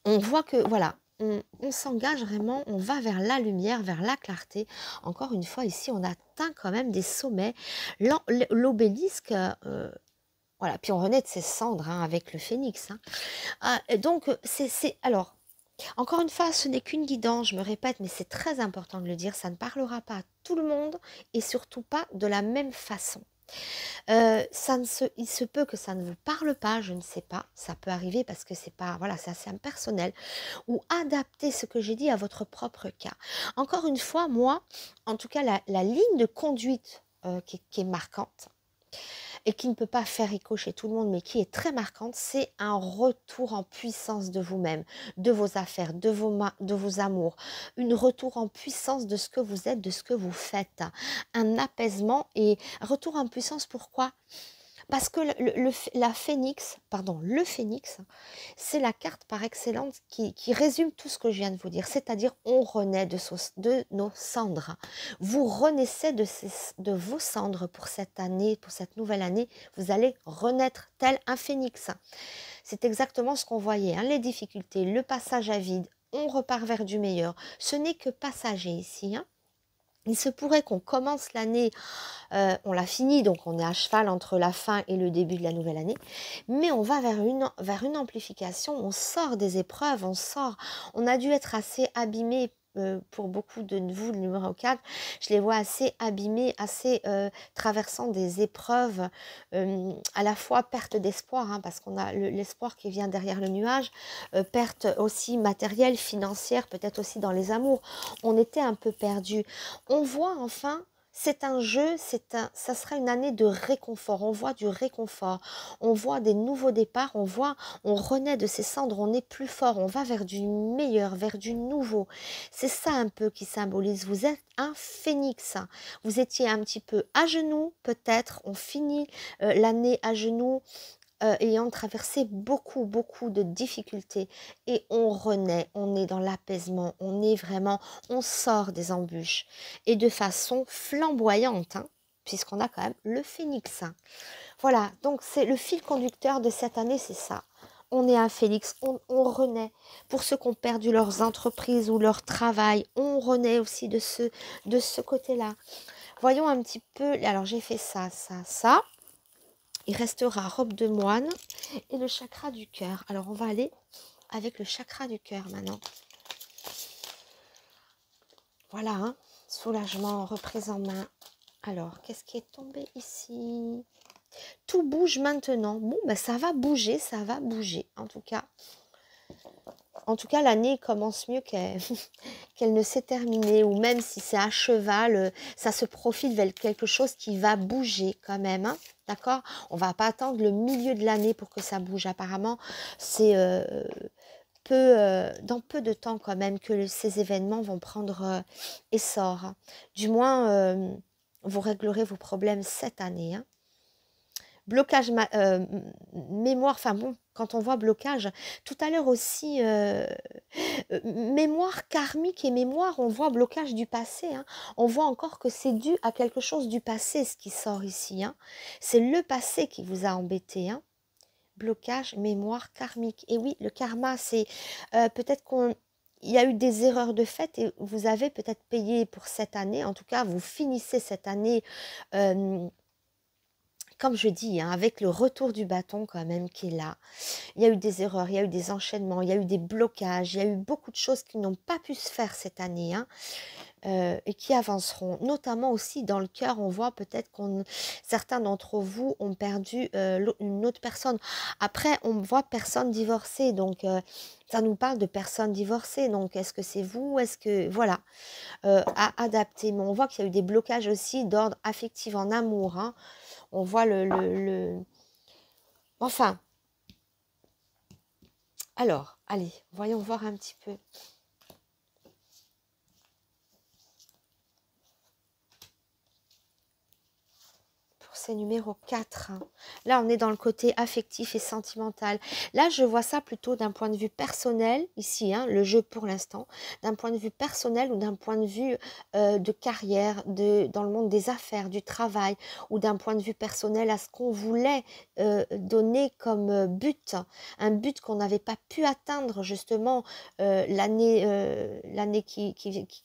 On voit que, voilà, on s'engage vraiment, on va vers la lumière, vers la clarté. Encore une fois, ici, on atteint quand même des sommets. L'obélisque, voilà, puis on renaît de ses cendres, hein, avec le phénix, hein. Donc, alors, encore une fois, ce n'est qu'une guidance, je me répète, mais c'est très important de le dire, ça ne parlera pas à tout le monde et surtout pas de la même façon. Il se peut que ça ne vous parle pas, je ne sais pas, ça peut arriver parce que c'est pas, voilà, c'est assez impersonnel, ou adapter ce que j'ai dit à votre propre cas. Encore une fois, moi, en tout cas, la ligne de conduite qui est marquante, et qui ne peut pas faire écho chez tout le monde, mais qui est très marquante, c'est un retour en puissance de vous-même, de vos affaires, de vos amours, une retour en puissance de ce que vous êtes, de ce que vous faites, un apaisement et retour en puissance. Pourquoi ? Parce que le phénix, c'est la carte par excellence qui résume tout ce que je viens de vous dire. C'est-à-dire, on renaît de nos cendres. Vous renaissez de vos cendres pour cette année, pour cette nouvelle année. Vous allez renaître tel un phénix. C'est exactement ce qu'on voyait, hein, les difficultés, le passage à vide. On repart vers du meilleur. Ce n'est que passager ici, hein. Il se pourrait qu'on commence l'année, on l'a fini, donc on est à cheval entre la fin et le début de la nouvelle année, mais on va vers une amplification, on sort des épreuves, on a dû être assez abîmé. Pour beaucoup de vous, le numéro 4, je les vois assez abîmés, assez traversant des épreuves, à la fois perte d'espoir, hein, parce qu'on a l'espoir qui vient derrière le nuage, perte aussi matérielle, financière, peut-être aussi dans les amours. On était un peu perdus. On voit enfin, c'est un jeu, ça sera une année de réconfort. On voit du réconfort, on voit des nouveaux départs, on renaît de ses cendres, on est plus fort, on va vers du meilleur, vers du nouveau. C'est ça un peu qui symbolise. Vous êtes un phénix. Vous étiez un petit peu à genoux, peut-être. On finit l'année à genoux. ayant traversé beaucoup, beaucoup de difficultés. Et on renaît, on est dans l'apaisement, on est vraiment, on sort des embûches. Et de façon flamboyante, hein, puisqu'on a quand même le phénix. Hein. Voilà, donc c'est le fil conducteur de cette année, c'est ça. On est un phénix, on renaît. Pour ceux qui ont perdu leurs entreprises ou leur travail, on renaît aussi de ce côté-là. Voyons un petit peu, alors j'ai fait ça, ça, ça. Il restera robe de moine et le chakra du cœur. Alors on va aller avec le chakra du cœur maintenant. Voilà, hein, soulagement, reprise en main. Alors, qu'est-ce qui est tombé ici? Tout bouge maintenant. Bon, ben ça va bouger, ça va bouger. En tout cas, l'année commence mieux qu'elle ne s'est terminée. Ou même si c'est à cheval, ça se profile vers quelque chose qui va bouger quand même. Hein, d'accord? On va pas attendre le milieu de l'année pour que ça bouge. Apparemment, c'est dans peu de temps quand même que ces événements vont prendre essor. Hein. Du moins, vous réglerez vos problèmes cette année. Hein. Blocage mémoire, enfin bon, quand on voit blocage, tout à l'heure aussi, mémoire karmique et mémoire, on voit blocage du passé. Hein. On voit encore que c'est dû à quelque chose du passé, ce qui sort ici. Hein. C'est le passé qui vous a embêté. Hein. Blocage, mémoire karmique. Et oui, le karma, c'est peut-être il y a eu des erreurs de fait et vous avez peut-être payé pour cette année. En tout cas, vous finissez cette année comme je dis, hein, avec le retour du bâton quand même qui est là. Il y a eu des erreurs, il y a eu des enchaînements, il y a eu des blocages, il y a eu beaucoup de choses qui n'ont pas pu se faire cette année. Hein, et qui avanceront. Notamment aussi dans le cœur, on voit peut-être certains d'entre vous ont perdu une autre personne. Après, on voit personne divorcée, donc ça nous parle de personnes divorcées. Donc, est-ce que c'est vous? Est-ce que... Voilà, à adapter. Mais on voit qu'il y a eu des blocages aussi d'ordre affectif en amour. Hein. On voit Enfin, alors, allez, voyons voir un petit peu. C'est numéro 4. Hein. Là, on est dans le côté affectif et sentimental. Là, je vois ça plutôt d'un point de vue personnel, ici, hein, le jeu pour l'instant, d'un point de vue personnel ou d'un point de vue de carrière, dans le monde des affaires, du travail, ou d'un point de vue personnel à ce qu'on voulait donner comme but, un but qu'on n'avait pas pu atteindre justement l'année qui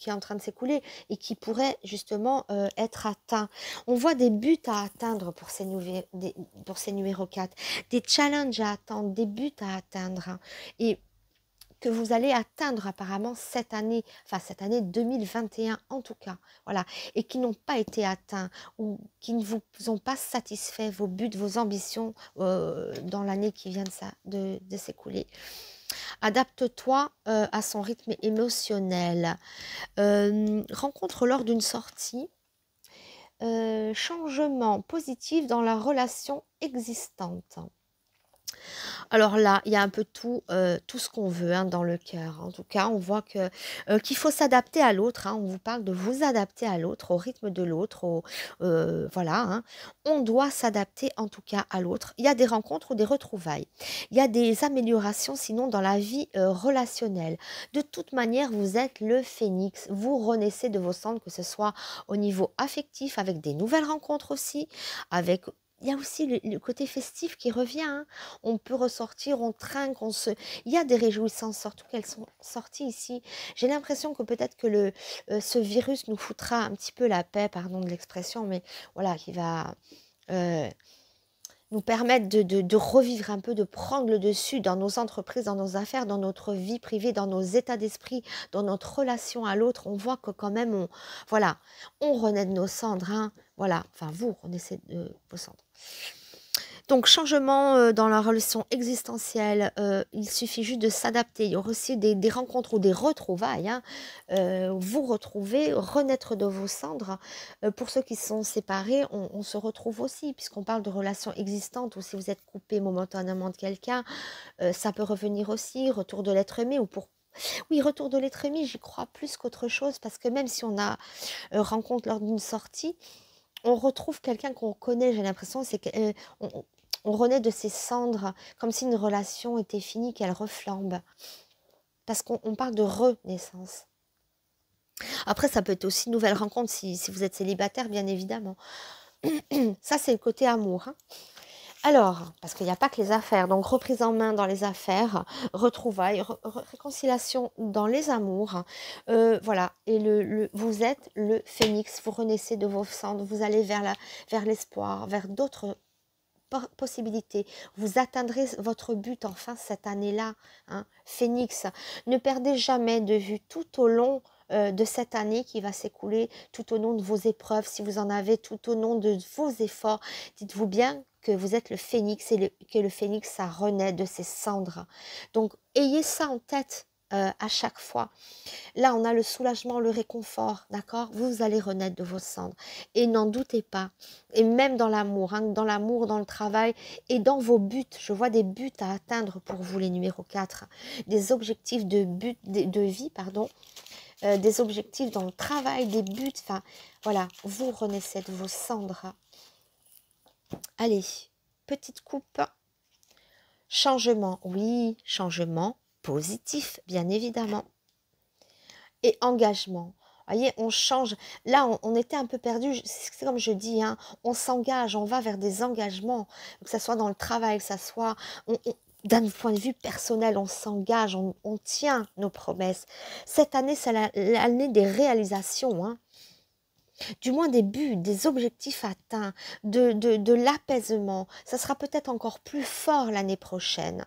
est en train de s'écouler et qui pourrait justement être atteint. On voit des buts à atteindre pour ces numéros 4, des challenges à atteindre, des buts à atteindre, hein, et que vous allez atteindre apparemment cette année 2021 en tout cas, voilà, et qui n'ont pas été atteints ou qui ne vous ont pas satisfait vos buts, vos ambitions dans l'année qui vient de s'écouler. Adapte-toi à son rythme émotionnel. Rencontre lors d'une sortie. Changement positif dans la relation existante. Alors là, il y a un peu tout ce qu'on veut hein, dans le cœur. En tout cas, on voit qu'il faut s'adapter à l'autre. Hein. On vous parle de vous adapter à l'autre, au rythme de l'autre. Voilà, hein. On doit s'adapter en tout cas à l'autre. Il y a des rencontres ou des retrouvailles. Il y a des améliorations sinon dans la vie relationnelle. De toute manière, vous êtes le phénix. Vous renaissez de vos cendres, que ce soit au niveau affectif, avec des nouvelles rencontres aussi, avec... Il y a aussi le côté festif qui revient. Hein. On peut ressortir, on trinque, il y a des réjouissances, surtout qu'elles sont sorties ici. J'ai l'impression que peut-être que ce virus nous foutra un petit peu la paix, pardon de l'expression, mais voilà, qui va nous permettre de revivre un peu, de prendre le dessus dans nos entreprises, dans nos affaires, dans notre vie privée, dans nos états d'esprit, dans notre relation à l'autre. On voit que quand même, on renaît de nos cendres. Hein. Voilà, enfin vous renaissez de vos cendres. Donc, changement dans la relation existentielle, il suffit juste de s'adapter. Il y aura aussi des rencontres ou des retrouvailles. Hein. Vous retrouver, renaître de vos cendres. Pour ceux qui sont séparés, on se retrouve aussi, puisqu'on parle de relations existantes, ou si vous êtes coupé momentanément de quelqu'un, ça peut revenir aussi, retour de l'être aimé, ou pour... Oui, retour de l'être aimé, j'y crois plus qu'autre chose, parce que même si on a rencontre lors d'une sortie, on retrouve quelqu'un qu'on connaît, j'ai l'impression, c'est que... On renaît de ses cendres, comme si une relation était finie, qu'elle reflambe. Parce qu'on parle de renaissance. Après, ça peut être aussi une nouvelle rencontre si vous êtes célibataire, bien évidemment. Ça, c'est le côté amour. Hein. Alors, parce qu'il n'y a pas que les affaires, donc reprise en main dans les affaires, retrouvailles, réconciliation dans les amours, voilà, et vous êtes le phénix, vous renaissez de vos cendres, vous allez vers l'espoir, vers d'autres possibilités, vous atteindrez votre but enfin cette année-là, hein, phénix, ne perdez jamais de vue tout au long de cette année qui va s'écouler, tout au long de vos épreuves, si vous en avez, tout au long de vos efforts, dites-vous bien que vous êtes le phénix et que le phénix, ça renaît de ses cendres. Donc, ayez ça en tête à chaque fois. Là, on a le soulagement, le réconfort, d'accord? Vous allez renaître de vos cendres. Et n'en doutez pas. Et même dans l'amour, hein, dans l'amour, dans le travail et dans vos buts. Je vois des buts à atteindre pour vous, les numéros 4. Des objectifs de vie, pardon. Des objectifs dans le travail, des buts. Enfin, voilà, vous renaissez de vos cendres. Allez, petite coupe. Changement, oui, changement positif, bien évidemment. Et engagement. Vous voyez, on change. Là, on était un peu perdu. C'est comme je dis, hein, on s'engage, on va vers des engagements, que ce soit dans le travail, que ce soit d'un point de vue personnel, on s'engage, on tient nos promesses. Cette année, c'est l'année des réalisations, hein. Du moins des buts, des objectifs atteints, de l'apaisement. Ça sera peut-être encore plus fort l'année prochaine.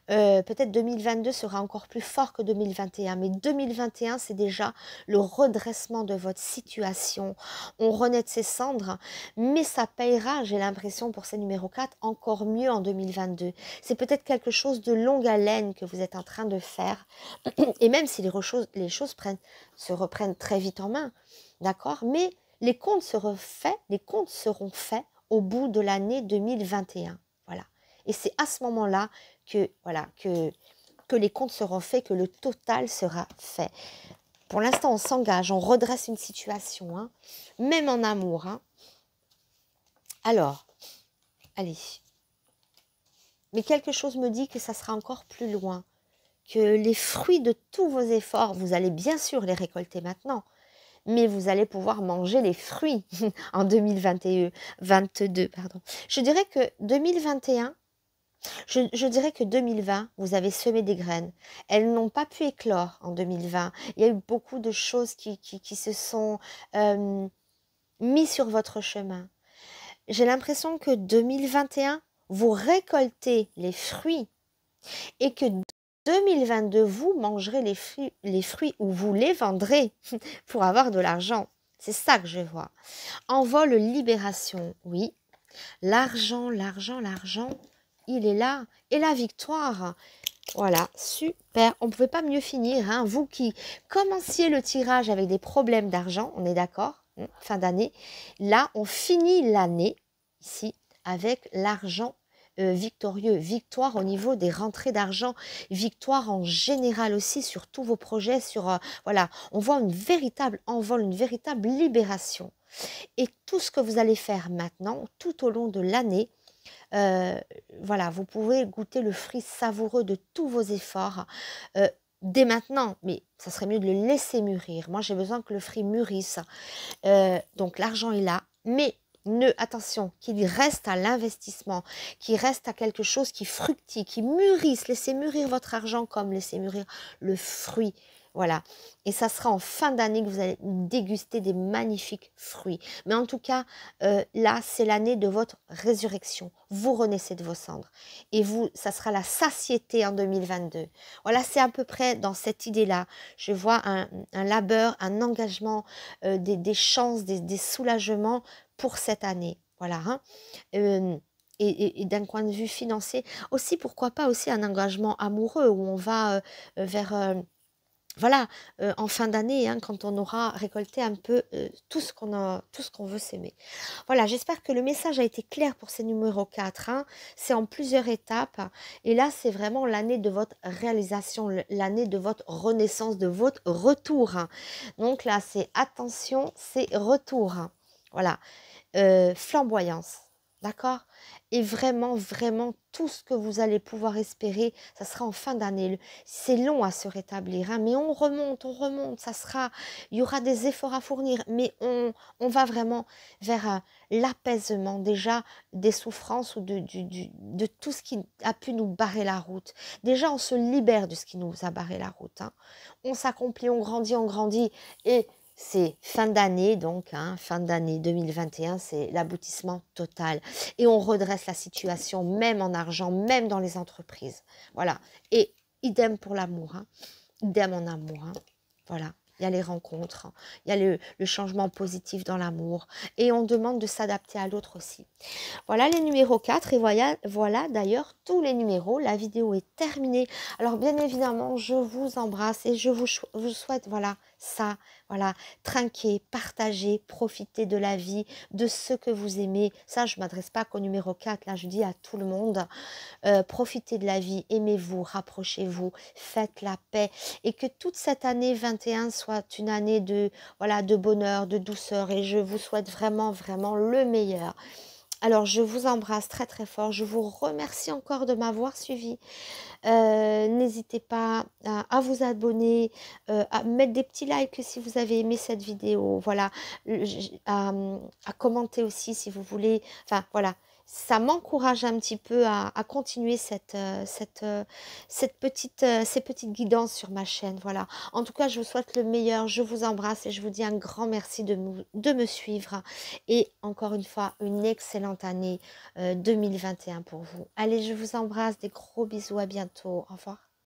Peut-être 2022 sera encore plus fort que 2021, mais 2021, c'est déjà le redressement de votre situation. On renaît de ses cendres, mais ça payera, j'ai l'impression, pour ces numéros 4, encore mieux en 2022. C'est peut-être quelque chose de longue haleine que vous êtes en train de faire, et même si les choses se reprennent très vite en main, d'accord? Mais les comptes seront faits au bout de l'année 2021. Voilà. Et c'est à ce moment-là que les comptes seront faits, que le total sera fait. Pour l'instant, on s'engage, on redresse une situation, hein, même en amour. Hein. Alors, allez. Mais quelque chose me dit que ça sera encore plus loin, que les fruits de tous vos efforts, vous allez bien sûr les récolter maintenant, mais vous allez pouvoir manger les fruits en 2022. Pardon. Je dirais que 2021, je dirais que 2020, vous avez semé des graines. Elles n'ont pas pu éclore en 2020. Il y a eu beaucoup de choses qui se sont mis sur votre chemin. J'ai l'impression que 2021, vous récoltez les fruits et que 2022, vous mangerez les fruits ou vous les vendrez pour avoir de l'argent. C'est ça que je vois. Envol libération, oui. L'argent, il est là. Et la victoire, voilà, super. On ne pouvait pas mieux finir. Hein. Vous qui commenciez le tirage avec des problèmes d'argent, on est d'accord, fin d'année. Là, on finit l'année, ici, avec l'argent victorieux. Victoire au niveau des rentrées d'argent. Victoire en général aussi sur tous vos projets. Voilà, on voit une véritable envol, une véritable libération. Et tout ce que vous allez faire maintenant, tout au long de l'année, voilà, vous pouvez goûter le fruit savoureux de tous vos efforts dès maintenant, mais ça serait mieux de le laisser mûrir. Moi, j'ai besoin que le fruit mûrisse. Donc, l'argent est là, mais attention, qu'il reste à l'investissement, qu'il reste à quelque chose qui fructifie, qui mûrisse. Laissez mûrir votre argent comme laissez mûrir le fruit. Voilà. Et ça sera en fin d'année que vous allez déguster des magnifiques fruits. Mais en tout cas, là, c'est l'année de votre résurrection. Vous renaissez de vos cendres. Et ça sera la satiété en 2022. Voilà, c'est à peu près dans cette idée-là. Je vois un labeur, un engagement, des chances, des soulagements pour cette année. Voilà. Hein. Et d'un point de vue financier, aussi, pourquoi pas aussi un engagement amoureux où on va vers... voilà, en fin d'année, hein, quand on aura récolté un peu tout ce qu'on veut s'aimer. Voilà, j'espère que le message a été clair pour ces numéros 4. Hein. C'est en plusieurs étapes. Et là, c'est vraiment l'année de votre réalisation, l'année de votre renaissance, de votre retour. Hein. Donc là, c'est attention, c'est retour. Hein. Voilà, flamboyance. D'accord? Et vraiment, vraiment, tout ce que vous allez pouvoir espérer, ça sera en fin d'année. C'est long à se rétablir, hein, mais on remonte, ça sera, il y aura des efforts à fournir, mais on va vraiment vers l'apaisement déjà des souffrances ou de tout ce qui a pu nous barrer la route. Déjà, on se libère de ce qui nous a barré la route, hein. On s'accomplit, on grandit, et c'est fin d'année, donc, hein, fin d'année 2021, c'est l'aboutissement total. Et on redresse la situation, même en argent, même dans les entreprises. Voilà. Et idem pour l'amour, hein. Idem en amour, hein. Voilà. Il y a les rencontres, hein. Il y a le changement positif dans l'amour. Et on demande de s'adapter à l'autre aussi. Voilà les numéros 4 et voilà d'ailleurs tous les numéros. La vidéo est terminée. Alors bien évidemment, je vous embrasse et je vous souhaite, voilà, ça, voilà, trinquer, partager, profiter de la vie, de ce que vous aimez. Ça, je ne m'adresse pas qu'au numéro 4, là, je dis à tout le monde. Profitez de la vie, aimez-vous, rapprochez-vous, faites la paix et que toute cette année 21 soit une année de, voilà, de bonheur, de douceur et je vous souhaite vraiment, vraiment le meilleur. Alors, je vous embrasse très très fort. Je vous remercie encore de m'avoir suivi. N'hésitez pas à vous abonner, à mettre des petits likes si vous avez aimé cette vidéo. Voilà, à commenter aussi si vous voulez. Enfin, voilà. Ça m'encourage un petit peu à continuer ces petites guidances sur ma chaîne. Voilà. En tout cas, je vous souhaite le meilleur. Je vous embrasse et je vous dis un grand merci de me suivre. Et encore une fois, une excellente année 2021 pour vous. Allez, je vous embrasse. Des gros bisous. À bientôt. Au revoir.